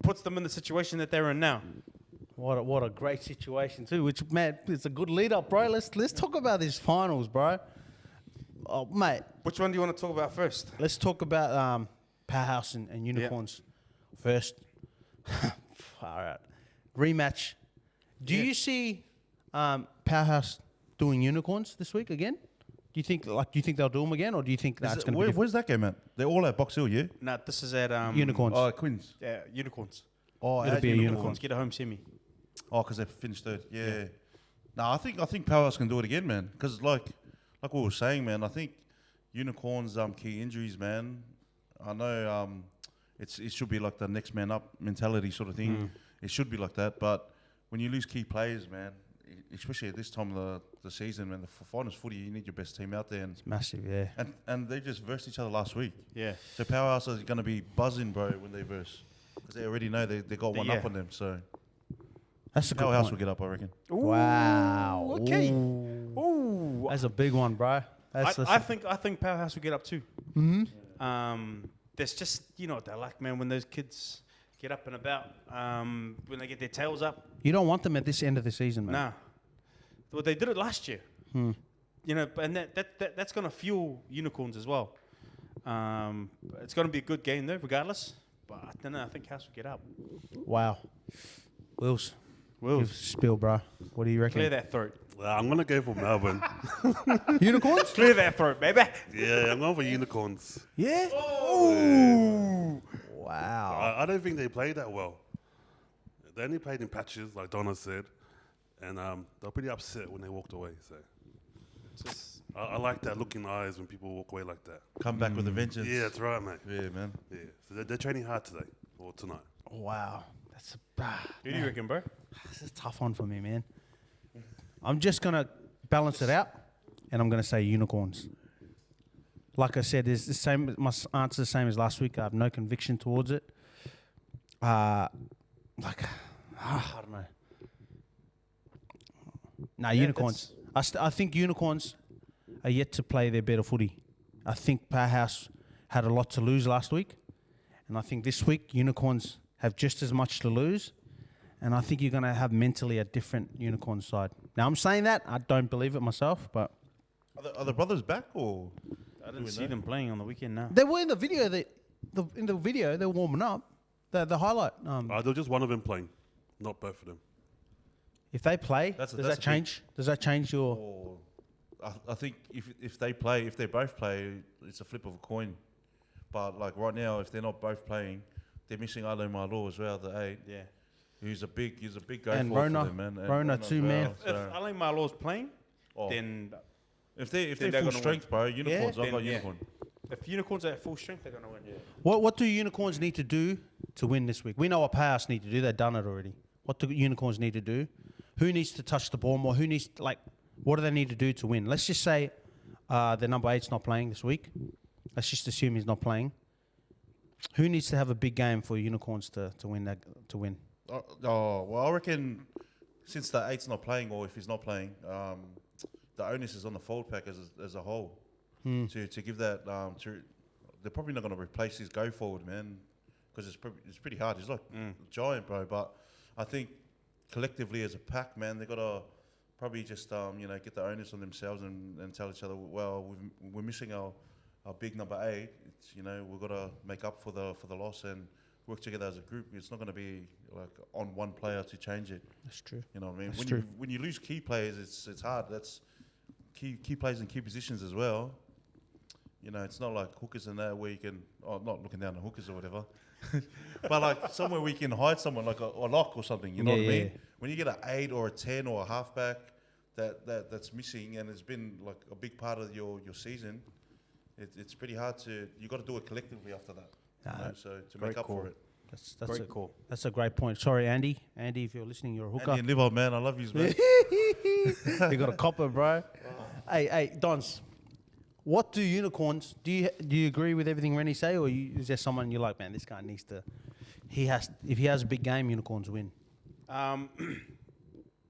puts them in the situation that they're in now. What a great situation too. Which, man, it's a good lead up, bro. Let's talk about these finals, bro. Oh, mate. Which one do you want to talk about first? Let's talk about Powerhouse and Unicorns first. All right. Rematch. Do you see Powerhouse doing Unicorns this week again? Do you think they'll do them again, or do you think that's going to be? Where's that game at? They're all at Box Hill, yeah? Nah, this is at Unicorns? Oh, Quins. Yeah, Unicorns. Oh, It'll be a unicorn. Unicorns get a home semi. Oh, because they finished third. Yeah. No, I think Powerhouse can do it again, man. Because like we were saying, man, I think Unicorns key injuries, man. I know it should be like the next man up mentality sort of thing. It should be like that. But when you lose key players, man, especially at this time of the season, man, for finals footy, you need your best team out there. And It's massive, yeah. and they just versed each other last week. Yeah. So Powerhouse is going to be buzzing, bro, when they verse. Because they already know they got one up on them. So That's a good Powerhouse point. will get up, I reckon. Wow. Okay. Ooh. Ooh. That's a big one, bro. I think Powerhouse will get up too. Mm-hmm. There's just, you know what they're like, man, when those kids get up and about, when they get their tails up. You don't want them at this end of the season, man. Nah. Well, they did it last year. You know, and that's going to fuel Unicorns as well. It's going to be a good game though, regardless. But I don't know. I think House will get up. Wow. Wills. Give spill, bro. What do you reckon? Clear that throat. I'm going to go for Melbourne. Unicorns? Clear that throat, baby. Yeah, I'm going for Unicorns. Yeah. Ooh. Wow. I don't think they played that well. They only played in patches, like Donna said. And they were pretty upset when they walked away. So Just I like that look in the eyes when people walk away like that. Come back with a vengeance. Yeah, that's right, mate. Yeah, man. Yeah, so they're training hard today or tonight. Wow. That's who do you reckon, bro? This is a tough one for me, man. I'm just going to balance it out, and I'm going to say Unicorns. Like I said, it's the same. My answer's the same as last week. I have no conviction towards it. I don't know. No, Unicorns. I think Unicorns are yet to play their better footy. I think Powerhouse had a lot to lose last week, and I think this week Unicorns have just as much to lose, and I think you're going to have mentally a different Unicorn side. Now, I'm saying that. I don't believe it myself, but... Are the brothers back or...? I didn't see them playing on the weekend now. They were in the video. In the video, they were warming up. The highlight. There was just one of them playing, not both of them. If they play, does that change? Does that change your... Or I think if they both play, it's a flip of a coin. But like right now, if they're not both playing, they're missing Ale Malo as well, the 8. Yeah. He's a big go and for Rona, them, man. And Rona too, man. If Ale Malo's playing, then... If they're they're full gonna strength, bro, Unicorns, I've got yeah. Unicorn. If Unicorns are at full strength, they're going to win. Yeah. What do Unicorns need to do to win this week? We know what Powerhouse need to do. They've done it already. What do Unicorns need to do? Who needs to touch the ball more? Who needs What do they need to do to win? Let's just say the number 8's not playing this week. Let's just assume he's not playing. Who needs to have a big game for Unicorns to win that to win? Well, I reckon since the 8's not playing, or if he's not playing, the onus is on the forward pack as a whole to give that. They're probably not going to replace his go forward, man, because it's pretty hard. He's like a giant, bro. But I think collectively as a pack, man, they got to probably just get the onus on themselves and tell each other, well, we're missing our big number 8. It's, we've got to make up for the loss and work together as a group. It's not going to be like on one player to change it. That's true. You know what I mean? That's true. When you lose key players, it's hard. That's key players in key positions as well. It's not like hookers and that where you can, not looking down the hookers or whatever, but like somewhere where you can hide someone, like a lock or something. You know what I mean? Yeah. When you get an 8 or a 10 or a halfback that's missing and it's been like a big part of your season, it's pretty hard to. You got to do it collectively after that. So to make up for it. That's Great call. That's a great point. Sorry, Andy. Andy, if you're listening, you're a hooker. Andy and Livo, man, I love you, man. You got a copper, bro. Hey, Donz. What do Unicorns? Do you agree with everything Reni say, or is there someone you're like, man, this guy needs to? If he has a big game, Unicorns win.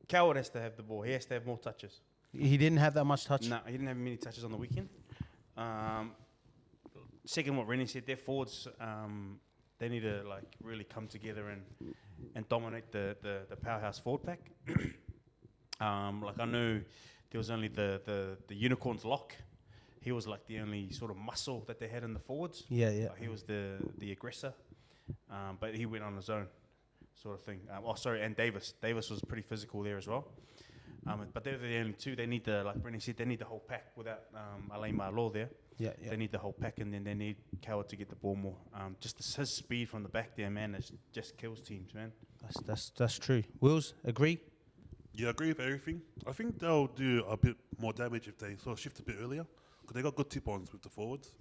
Coward has to have the ball. He has to have more touches. He didn't have that much touch. No, he didn't have many touches on the weekend. Second, what Reni said, their forwards, they need to really come together and dominate the powerhouse forward pack. I know there was only the Unicorns lock. He was like the only sort of muscle that they had in the forwards. Yeah. He was the aggressor, but he went on his own, sort of thing. And Davis. Davis was pretty physical there as well. But they're the only two. They need like Reni said, they need the whole pack without Alain Marlowe there. Yeah. They need the whole pack, and then they need Coward to get the ball more. Just his speed from the back there, man, just kills teams, man. That's true. Wills, agree? Yeah, I agree with everything. I think they'll do a bit more damage if they sort of shift a bit earlier, because they got good tip-ons with the forwards.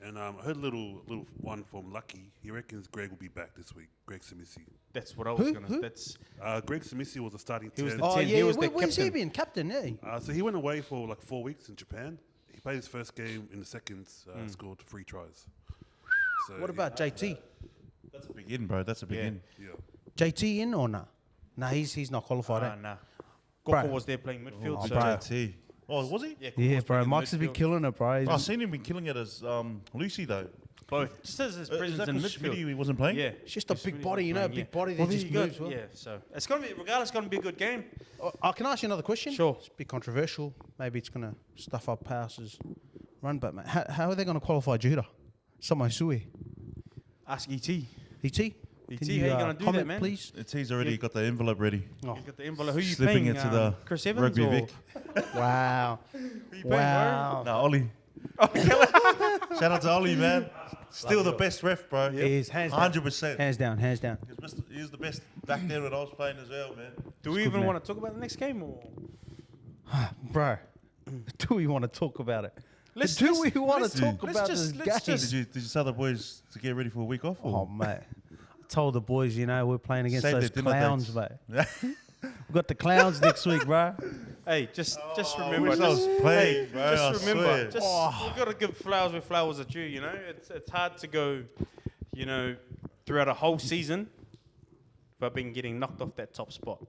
And I heard a little one from Lucky. He reckons Greg will be back this week. Greg Simisi. That's what I was going to... Who? That's Greg Simisi was the starting 10. was the Oh 10. yeah. He was the Where's he captain. been? Captain, yeah. So he went away for like 4 weeks in Japan. He played his first game in the seconds, scored 3 tries. So What about JT? That's a big in, bro. That's a big in. Yeah. JT in or nah? Nah, he's not qualified. eh? nah. Bro. Gokko was there playing midfield. Oh, so bro. JT. Oh, was he? Gokko Yeah, was bro. playing Mark's has been midfield. killing it, bro. I've seen him been killing it as Lucy though. Both. Just as his Is presence that in 'cause midfield. He wasn't playing. Yeah. It's just a Just big when he's body, not you know, playing, big yeah. body that Well, just there you go. moves well. Yeah, so it's going to be, regardless, it's going to be a good game. Can I ask you another question? Sure. It's a bit controversial. Maybe it's going to stuff up House's run, but man, how are they going to qualify Judah? Someone Sui. Ask ET. ET? ET, Can how you gonna do that, comment, man? please? He's already got the envelope ready. Oh. He's got the envelope. Who you Slipping paying? it to the Chris Evans Rugby or Vic. Wow. who you paying, Wow. No, Ollie. Shout out to Ollie, man. Still the best ref, bro. He is hands down. 100%. Hands down, hands down. He was the best back then when I was playing as well, man. Do we good, even man. want to talk about the next game? Or? Bro, do we want to talk about it? Let's- do let's- we want let's- to talk let's about just- this let's game? just- Did you tell the boys to get ready for a week off? Oh, Or? mate. I told the boys, we're playing against Save those their dinner clowns, dates. mate. We've got the clowns next week, bro. Hey, just I remember. wish I was playing, hey, bro, I just remember. swear. Just we've got to give flowers where flowers are due. It's hard to go, throughout a whole season, without being getting knocked off that top spot.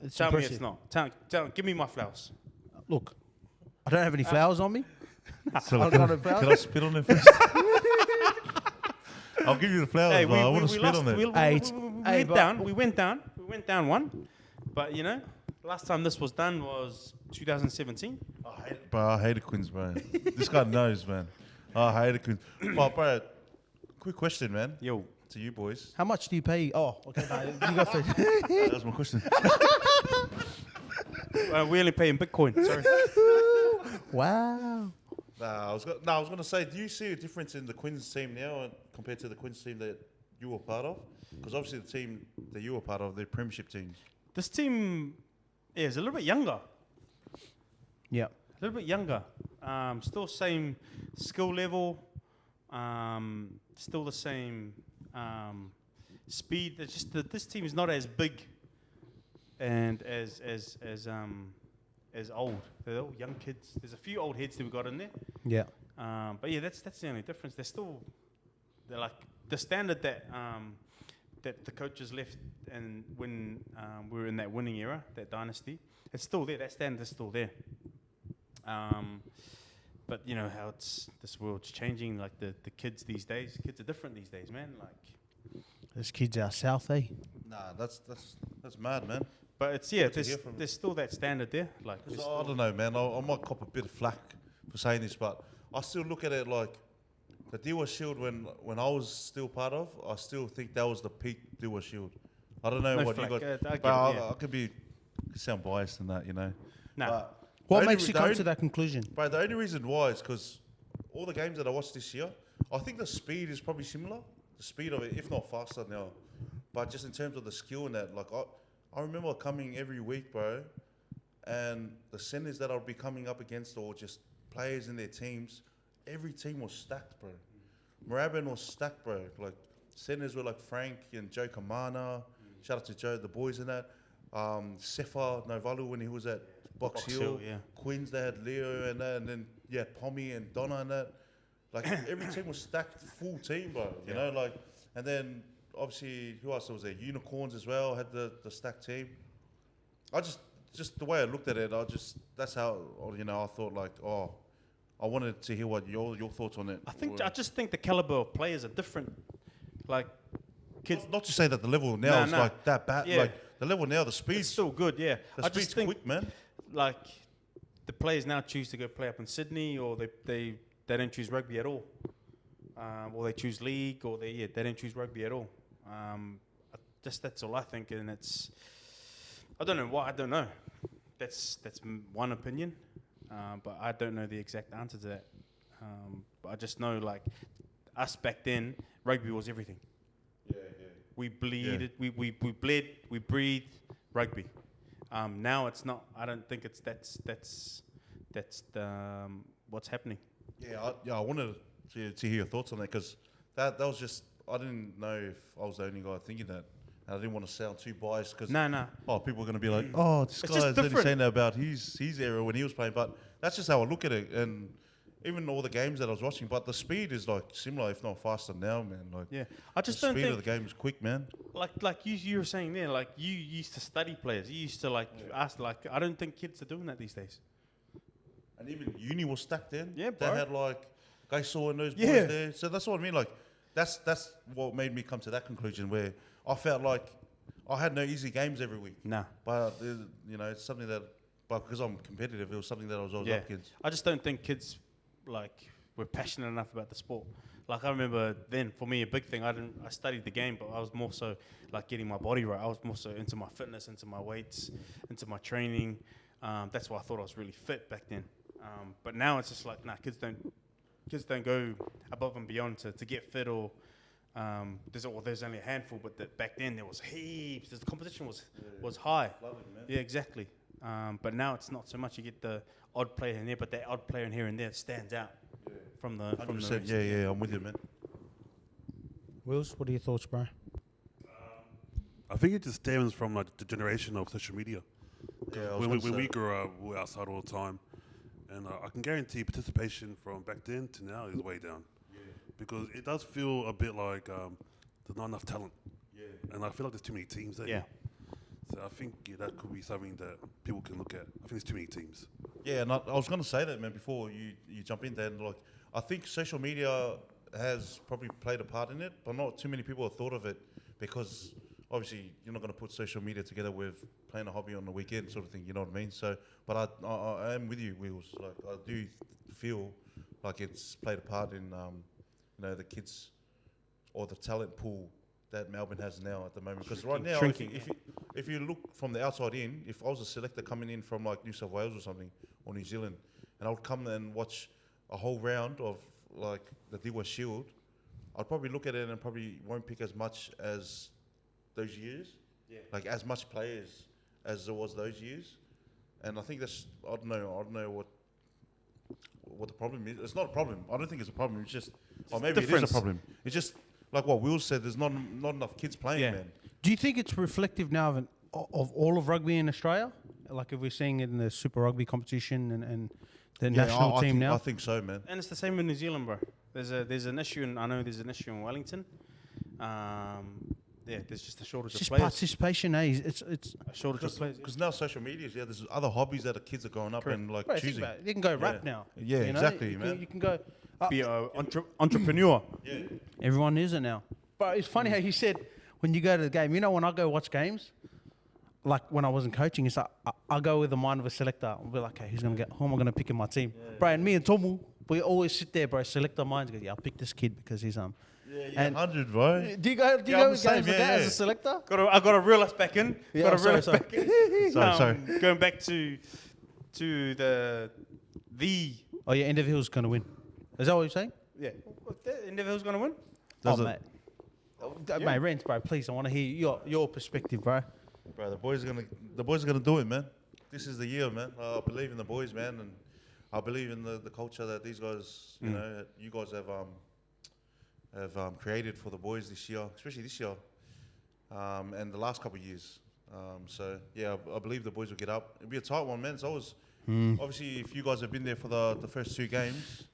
It's Tell me impressive. it's not. Give me my flowers. Look, I don't have any flowers on me. So I got no flowers. can I spit on them first? I'll give you the flowers, Hey, bro. I want to spit on them. Hey, We went down one, but last time this was done was 2017. I hate the Quins, bro. This guy knows, man. I hate the Quins. Oh, bro, quick question, man. Yo, To you boys. How much do you pay? Oh, okay, no, you go first. That was my question. we only pay in Bitcoin. Sorry. Wow. I was going to say, do you see a difference in the Quins team now compared to the Quins team that you were part of? Because obviously the team that you were part of, they're premiership teams. This team is a little bit younger. Yeah. A little bit younger. Still same skill level. Still the same speed. It's just that this team is not as big and as as old. They're all young kids. There's a few old heads that we got in there. Yeah. But yeah, that's the only difference. They're like the standard that that the coaches left, and when we were in that winning era, that dynasty, it's still there. That standard is still there. But you know how this world's changing. Like the kids these days, kids are different these days, man. Like There's kids out south, eh? Nah, that's mad, man. but it's there's still that standard there. Like there's I don't know, man. I might cop a bit of flack for saying this, but I still look at it like the Dewa Shield when I was still part of. I still think that was the peak Dewa Shield. I don't know No what flack, you got, I get but it, yeah. I could sound biased in that, you know. Nah. But What the makes only- you the come only- to that conclusion? Bro, the only reason why is because all the games that I watched this year, I think the speed is probably similar. The speed of it, if not faster now. But just in terms of the skill and that, like I remember coming every week, bro, and the centers that I'd be coming up against or just players in their teams, every team was stacked, bro. Moorabbin was stacked, bro. Like centers were like Frank and Joe Kamana. Shout out to Joe, the boys in that. Sefa Novalu when he was at Box Hill. yeah. Queens, they had Leo and that, and then Pommy and Donna and that. Like every team was stacked, full team, bro. You know, like, and then obviously who else was there? Unicorns as well had the stacked team. I just the way I looked at it, that's how I thought like, I wanted to hear what your thoughts on it. I just think the caliber of players are different. Like kids, Not to say that the level now is like that bad. Yeah. Like the level now, the it's speed's still good. Yeah, the I speed's just think quick, man. like the players now choose to go play up in Sydney, or they don't choose rugby at all, or they choose league, or they don't choose rugby at all. That's all I think, and I don't know why. I don't know. That's one opinion, but I don't know the exact answer to that. But I just know like us back then, rugby was everything. Yeah. We bleeded, we bled, we breathed rugby. Now it's not. I don't think that's the what's happening. I wanted to hear your thoughts on that because that was just I didn't know if I was the only guy thinking that. And I didn't want to sound too biased because people are going to be like, this It's guy just is only different. saying that about his era when he was playing. But that's just how I look at it. And even all the games that I was watching, but the speed is like similar, if not faster now, man. Like I just the don't speed think of the game is quick, man. like you were saying there, like you used to study players. You used to ask like I don't think kids are doing that these days. And even uni was stacked then. Yeah, They bro. had like Gaiso and those boys Yeah. there. So that's what I mean. Like that's what made me come to that conclusion where I felt like I had no easy games every week. Nah. But it's something that, but because I'm competitive, it was something that I was always up against. I just don't think kids were passionate enough about the sport. Like I remember then, for me, a big thing. I studied the game, but I was more so like getting my body right. I was more so into my fitness, into my weights, into my training. That's why I thought I was really fit back then. But now it's just like, kids don't go above and beyond to get fit or. There's only a handful, but back then there was heaps. The competition was high. Lovely, man. Yeah, exactly. But now it's not so much. You get the odd player in there, but that odd player in here and there stands out from the 100%. rest. Yeah, I'm with you, man. Wills, what are your thoughts, bro? I think it just stems from like the generation of social media. Yeah, When we grew up, we were outside all the time, and I can guarantee participation from back then to now is way down. Because it does feel a bit like there's not enough talent. Yeah. And I feel like there's too many teams there. Yeah. So I think that could be something that people can look at. I think there's too many teams. Yeah, and I was going to say that, man, before you jump in there. And like, I think social media has probably played a part in it, but not too many people have thought of it because obviously you're not going to put social media together with playing a hobby on the weekend sort of thing, you know what I mean? So, but I am with you, Wheels. Like, I do feel like it's played a part in, the kids or the talent pool that Melbourne has now at the moment. Because right now, if you look from the outside in, if I was a selector coming in from like New South Wales or something, or New Zealand, and I would come and watch a whole round of like the Dewa Shield, I'd probably look at it and probably won't pick as much as those years. Yeah. Like as much players as there was those years. And I think that's, I don't know what the problem is. It's not a problem. I don't think it's a problem. It's just, or maybe it is a problem. It's just like what Will said. There's not enough kids playing, man. Do you think it's reflective now of all of rugby in Australia? Like if we're seeing it in the Super Rugby competition and the national team now. I think so, man. And it's the same in New Zealand, bro. There's an issue, I know there's an issue in Wellington. There's just a shortage It's of just players. participation, eh? It's A shortage of players. Because now social media, there's other hobbies that the kids are growing up Correct. and like Bro, think choosing. about it. You can go rap now. Yeah, you know? exactly, You man. can go. Be an entrepreneur. Yeah. Everyone is it now. But it's funny how you said when you go to the game. You know, when I go watch games, like when I wasn't coaching, it's like I go with the mind of a selector. I'll be like, okay, who am I gonna pick in my team? Bro, and me and Tomu, we always sit there, bro. Select our minds. Go, yeah, I'll pick this kid because he's and 100, bro. Do you go? Do you Yeah, go I'm with the games same, like that yeah, as yeah. a selector? I got to reel us back in. Yeah, Got to reel us sorry. back in. Sorry. Going back to the Oh yeah, Enderville's gonna win. Is that what you're saying? yeah. Enderville's gonna win. Does oh, it? mate. Mate, Rens, bro, please, I want to hear your perspective, bro. Bro, the boys are gonna do it, man. This is the year, man. I believe in the boys, man, and I believe in the culture that these guys, you guys have created for the boys this year, especially this year, and the last couple of years. So yeah, I believe the boys will get up. It'll be a tight one, man. It's always obviously if you guys have been there for the first 2 games,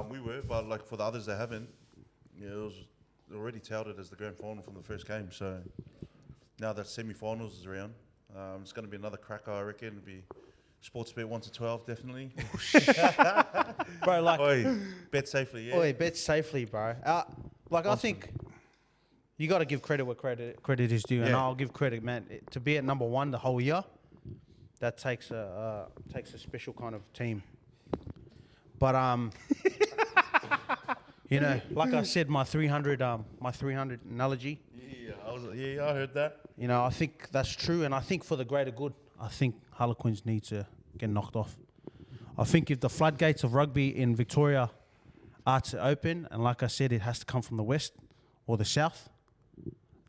we were, but like for the others that haven't, yeah, it was already touted as the grand final from the first game. So now that semi-finals is around, it's going to be another cracker, I reckon. It'll be sports bet 1 to 12, definitely. Bro, like, Oi, bet safely, yeah. oi, bet safely, bro. I think you got to give credit where credit is due, and Yeah. I'll give credit, man. To be at number 1 the whole year, that takes a special kind of team. But you know, like I said, my 300 analogy. Yeah, I heard that. You know, I think that's true, and I think for the greater good, I think Harlequins need to get knocked off. I think if the floodgates of rugby in Victoria are to open, and like I said, it has to come from the west or the south.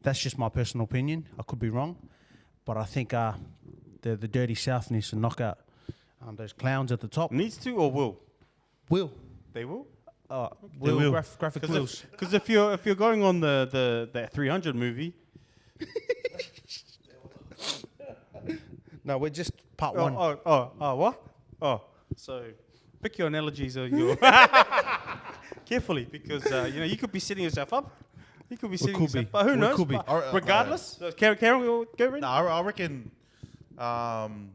That's just my personal opinion. I could be wrong, but I think the dirty south needs to knock out those clowns at the top. Needs to or will? Will. They will. Will. Graphic wills. Because if you're going on that 300 movie, No, we're just part oh, one. what? Oh, so pick your analogies or your carefully because you could be setting yourself up. You could be setting could yourself be. up. But who We knows? could be. But regardless, Karen, we'll go Reni? No, I reckon, 1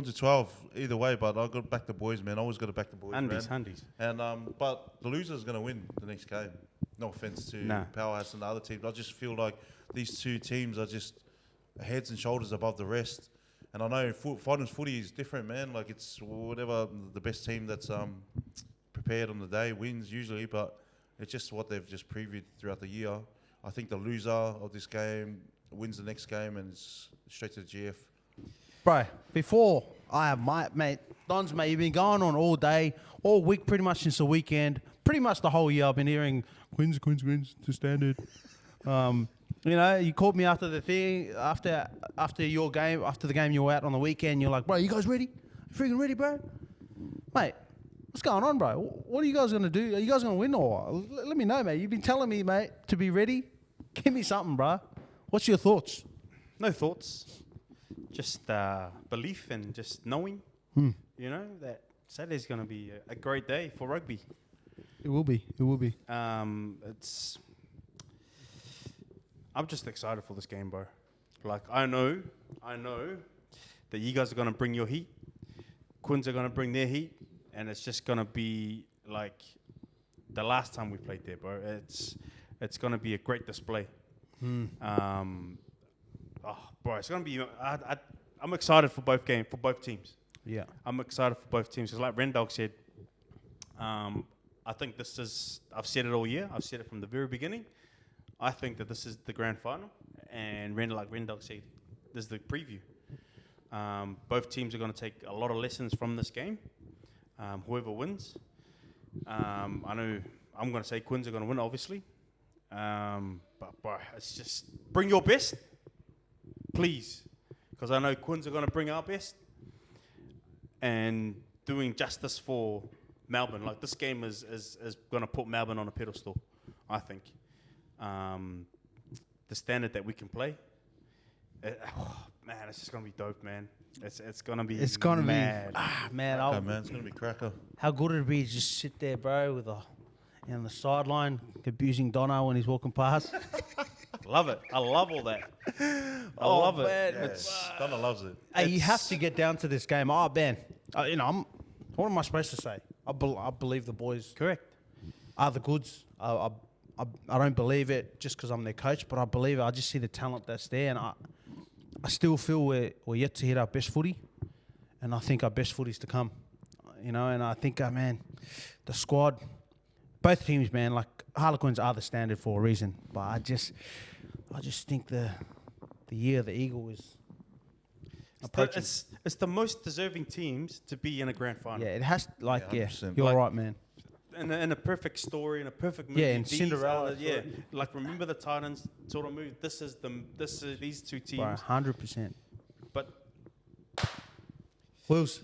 to 12 either way. But I'll go back the boys, man. I always got to back the boys, Hundies, man. hundies. And but the loser's gonna win the next game. No offense to Powerhouse and the other teams. I just feel like these 2 teams are just heads and shoulders above the rest. And I know finals footy is different, man. Like it's whatever the best team that's prepared on the day wins usually, but it's just what they've just previewed throughout the year. I think the loser of this game wins the next game and it's straight to the GF. Bro, before I have my mate, Donz, mate, you've been going on all day, all week, pretty much since the weekend, pretty much the whole year. I've been hearing Quins to standard. You know, you called me after the thing, after your game, after the game you were out on the weekend. You're like, bro, you guys ready? Freaking ready, bro? Mate, what's going on, bro? What are you guys gonna do? Are you guys gonna win or what? Let me know, mate. You've been telling me, mate, to be ready. Give me something, bro. What's your thoughts? No thoughts, just belief and just knowing. You know that Saturday's going to be a great day for rugby. It will be. It will be. I'm just excited for this game, bro. Like I know that you guys are gonna bring your heat. Quins are gonna bring their heat, and it's just gonna be like the last time we played there, bro. It's gonna be a great display. Bro, it's gonna be. I'm excited for both teams. Yeah. I'm excited for both teams because, like Rendog said, I think this is. I've said it all year. I've said it from the very beginning. I think that this is the grand final, and like Rendog said, this is the preview. Both teams are going to take a lot of lessons from this game. Whoever wins, I know I'm going to say Quins are going to win, obviously. But bro, it's just bring your best, please, because I know Quins are going to bring our best, and doing justice for Melbourne. Like this game is going to put Melbourne on a pedestal, I think. The standard that we can play, Man, it's just gonna be dope, man. It's gonna be. It's gonna mad. be man. Okay, man, it's gonna be cracker. How good it'd be to just sit there, bro, with on the sideline abusing Dono when he's walking past. Love it. I love all that. I love it. man, It's- Donna loves it. Hey, you have to get down to this game. Oh, Ben, what am I supposed to say? I believe the boys correct. are the goods. I don't believe it just because I'm their coach, but I believe it. I just see the talent that's there, and I still feel we're yet to hit our best footy, and I think our best footy's to come. And I think, man, the squad, both teams, man, like Harlequins are the standard for a reason, but I just think the year of the Eagle is approaching. It's the most deserving teams to be in a grand final. Yeah, it has. Yeah, 100%. You're Like- right, man. In a perfect story, in a perfect movie. Yeah, in these Cinderella are the- Yeah, story. like remember the Titans sort of movie. This is these two teams. Bro, 100%. But Wills,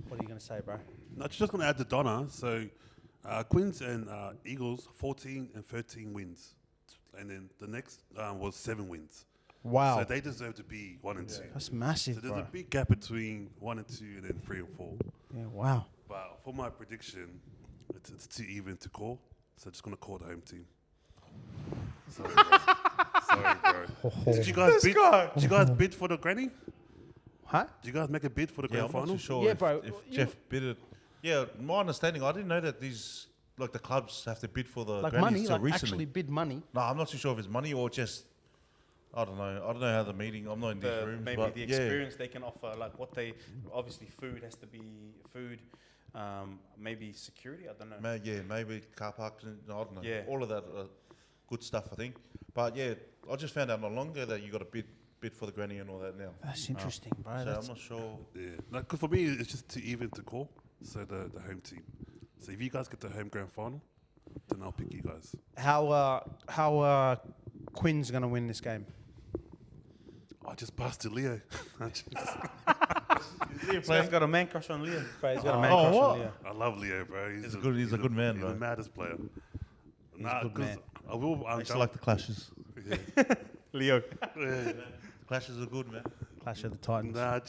what are you gonna say, bro? No, just going to add to Donna. So, Queens and Eagles, 14 and 13 wins. And then the next was 7 wins. Wow, So they deserve to be 1 and 2. that's So massive, there's bro. a big gap between 1 and 2 and then 3 and 4. Yeah, wow. But for my prediction, it's too even to call. So I'm just going to call the home team. Sorry, bro. Sorry, bro. Did you guys bid for the granny? Huh? Did you guys make a bid for the Yeah, grand I'm not final? too sure Yeah, if, bro, if you- Jeff bid it. Yeah, my understanding, I didn't know that these, like the clubs have to bid for the Like grannies money, till like recently. actually bid money. No, I'm not too sure if it's money or just, I don't know. I don't know how the meeting, I'm not in these rooms. maybe but the yeah. experience they can offer, like what they obviously food has to be food, maybe security. I don't know. Yeah, maybe car parks, and I don't know. Yeah. All of that good stuff, I think. But yeah, I just found out not long ago that you got to bid for the granny and all that now. That's interesting, bro. So That's, I'm not sure. Yeah. Like, 'cause for me, it's just too even to call. So the home team. So if you guys get the home grand final, then I'll pick you guys. how Quinn's gonna win this game? I just passed to Leo. This guy's got a man crush on Leo. Bro, he's got a man Oh, crush what? on Leo. I love Leo, bro. He's a good man, he's bro. the maddest player. a good 'cause man. I will. I used to like the clashes. Leo. The clashes are good, man. Clash of the Titans. Nah,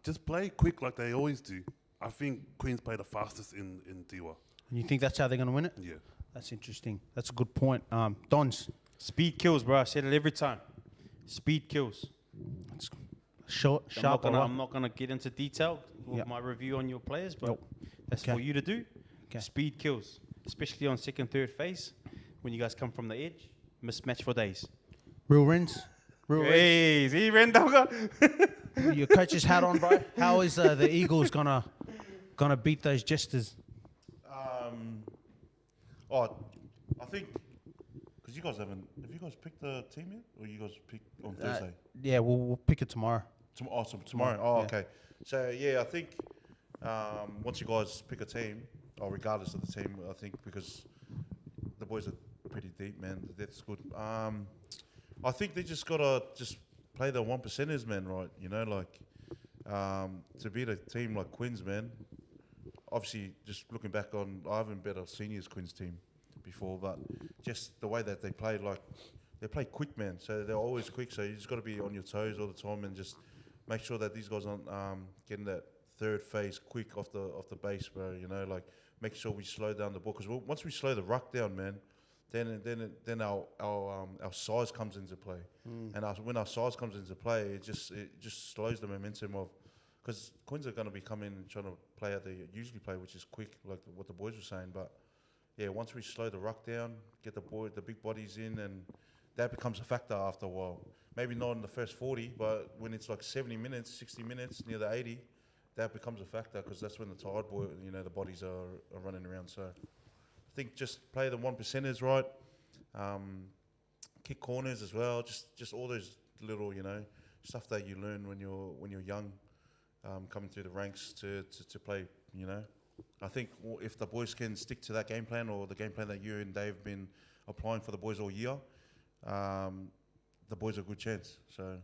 just play quick like they always do. I think Queens play the fastest in Diwa. And you think that's how they're gonna win it? Yeah. That's interesting. That's a good point. Donz, Speed kills, bro. I said it every time. Speed kills. short, I'm sharp. not gonna get into detail with Yep. my review on your players, but Nope. that's Okay. for you to do. Okay. Speed kills, especially on second, third phase when you guys come from the edge. Mismatch for days. Real Rens. Real Rens. Hey, see, Rendell. Your coach's hat on, bro. How is the Eagles gonna beat those jesters? I think because you guys have you guys picked the team yet, or you guys pick on Thursday? Yeah, we'll pick it tomorrow. Tomorrow. Oh, Yeah. okay. So yeah, I think once you guys pick a team, or regardless of the team, I think because the boys are pretty deep, man. That's good. I think they just gotta play the 1%ers, man. Right? You know, like to beat a team like Quins, man. Obviously, just looking back on, I haven't bet a seniors Quins team before, but just the way that they play, like they play quick, man. So they're always quick. So you just got to be on your toes all the time and just make sure that these guys aren't getting that third phase quick off the base, bro. You know, like make sure we slow down the ball because once we slow the ruck down, man, then our size comes into play, and when our size comes into play, it just slows the momentum of. Because Queens are going to be coming and trying to play how they usually play, which is quick, like what the boys were saying. But yeah, once we slow the ruck down, get the big bodies in, and that becomes a factor after a while. Maybe not in the first 40, but when it's like 70 minutes, 60 minutes, near the 80, that becomes a factor because that's when the tired boy, the bodies are running around. So I think just play the 1%ers right, kick corners as well. Just all those little stuff that you learn when you're young. Coming through the ranks to play, I think if the boys can stick to that game plan or the game plan that you and Dave have been applying for the boys all year, the boys have a good chance. So,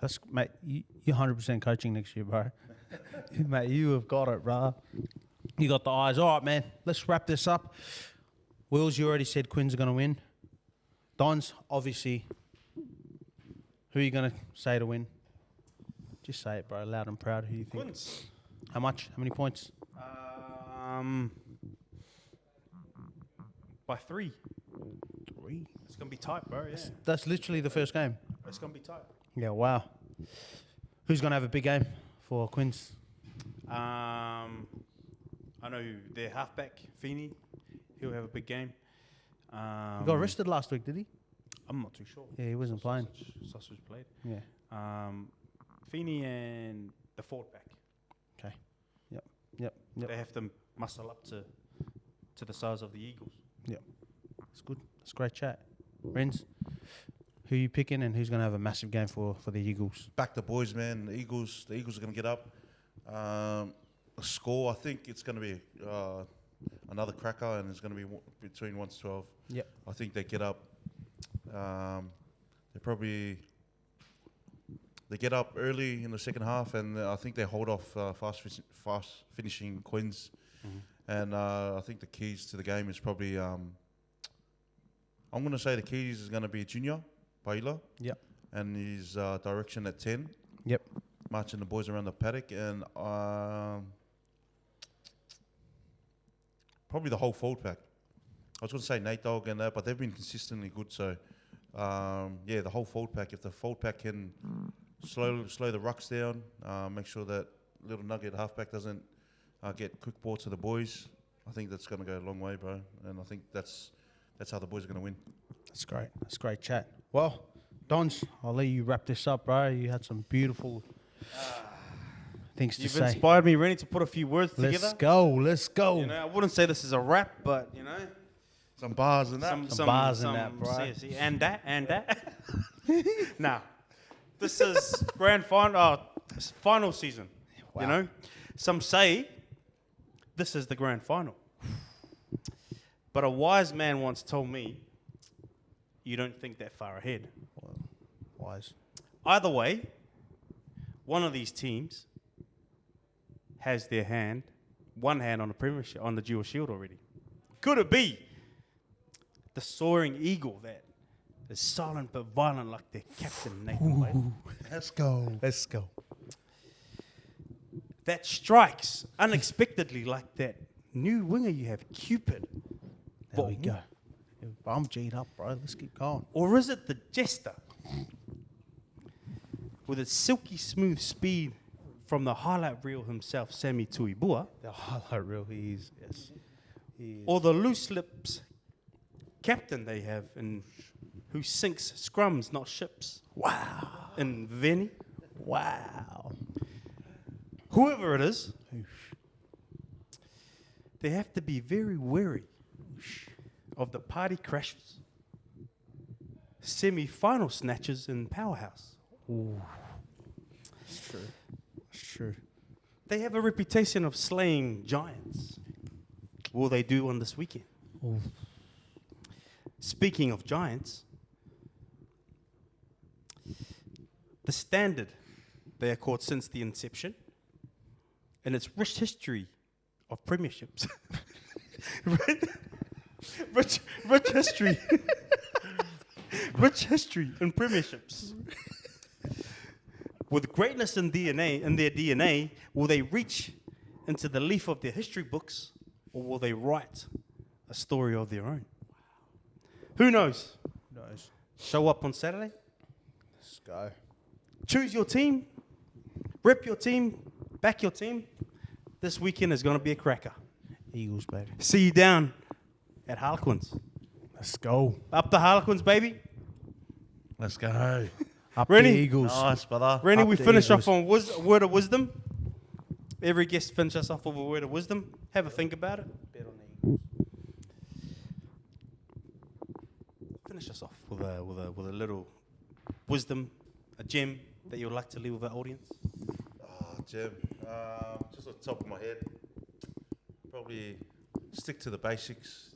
That's mate. You're 100% coaching next year, bro. Mate, you have got it, bro. You got the eyes. All right, man. Let's wrap this up. Wills, you already said Quinn's are gonna win. Donz, obviously. Who are you gonna say to win? Just say it, bro. Loud and proud. Who do you think? Quins. How much? How many points? By 3. 3. It's gonna be tight, bro. Yeah, That's literally the first game. it's gonna be tight. Yeah, wow. Who's going to have a big game for Quins? I know their halfback, Feeney. He'll have a big game. He got arrested last week, did he? I'm not too sure. Yeah, he wasn't playing. Sausage played. Yeah. Feeney and the forward back. Okay. Yep. They have to muscle up to the size of the Eagles. That's good. That's great chat. Renz, who you picking and who's going to have a massive game for the Eagles? Back the boys, man. The Eagles are going to get up. A score, I think it's going to be another cracker, and it's going to be between 1 to 12. Yep. I think they get up. They get up early in the second half, and I think they hold off fast finishing Quins. Mm-hmm. And I think the keys to the game is probably I'm going to say the keys is going to be Junior Baila. Yep. And his direction at 10. Yep. Marching the boys around the paddock, and probably the whole forward pack. I was going to say Nate Dogg and that, but they've been consistently good. So, the whole forward pack. If the forward pack can slow the rucks down, make sure that little nugget halfback doesn't get quick ball to the boys, I think that's going to go a long way, bro. And I think that's how the boys are going to win. That's great. That's great chat. Well, Donz, I'll let you wrap this up, bro. You had some beautiful things to You've say. inspired me, Reni, to put a few words together. Let's go. You know, I wouldn't say this is a rap, but you know, Some bars and that. Some bars in that, bro. See, and that. Nah, this is final season. Wow. You know, some say this is the grand final. But a wise man once told me, you don't think that far ahead. Well, wise. Either way, one of these teams has one hand on the premiership, on the dual shield already. Could it be the soaring eagle that is silent but violent like their captain, Nathan Wade? Let's go. That strikes unexpectedly like that new winger you have, Cupid. There we go. I'm G'd up, bro. Let's keep going. Or is it the jester with its silky smooth speed from the highlight reel himself, Sammy Tuibua? The highlight reel, he is. Yes. He is. Or the loose lips captain they have, and who sinks scrums, not ships? Wow. In Reni? Wow. Whoever it is, they have to be very wary of the party crashes, semi-final snatches, and powerhouse. Ooh. It's true. It's true. They have a reputation of slaying giants. Will they do on this weekend? Ooh. Speaking of giants, the standard they are called since the inception, and its rich history of premierships. rich history. Rich history and premierships. With greatness in their DNA, will they reach into the leaf of their history books, or will they write a story of their own? Who knows? Nice. Show up on Saturday. Let's go. Choose your team. Rep your team. Back your team. This weekend is going to be a cracker. Eagles, baby. See you down at Harlequins. Let's go. Up the Harlequins, baby. Let's go. Up Reni. the Eagles. Nice, brother. Reni, Up we the finish Eagles. off on a word of wisdom. Every guest finish us off with a word of wisdom. Have a think about it. Bet on the Eagles. Finish us off with a little wisdom, a gem that you would like to leave with our audience. Jim, just off the top of my head, probably stick to the basics.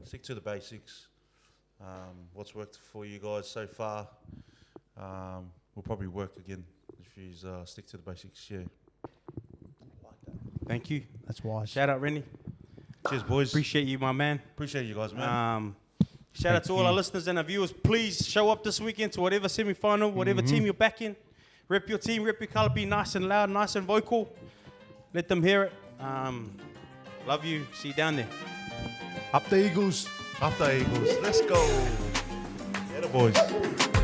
Stick to the basics. What's worked for you guys so far will probably work again if you stick to the basics. Yeah. Thank you. That's wise. Shout out, Reni. Cheers, boys. Appreciate you, my man. Appreciate you guys, man. Shout out to all our listeners and our viewers. Please show up this weekend to whatever semi-final, whatever team you're backing. Rep your team, rep your colour, be nice and loud, nice and vocal. Let them hear it. Love you. See you down there. Up the Eagles. Up the Eagles. Let's go. Yeah, the boys.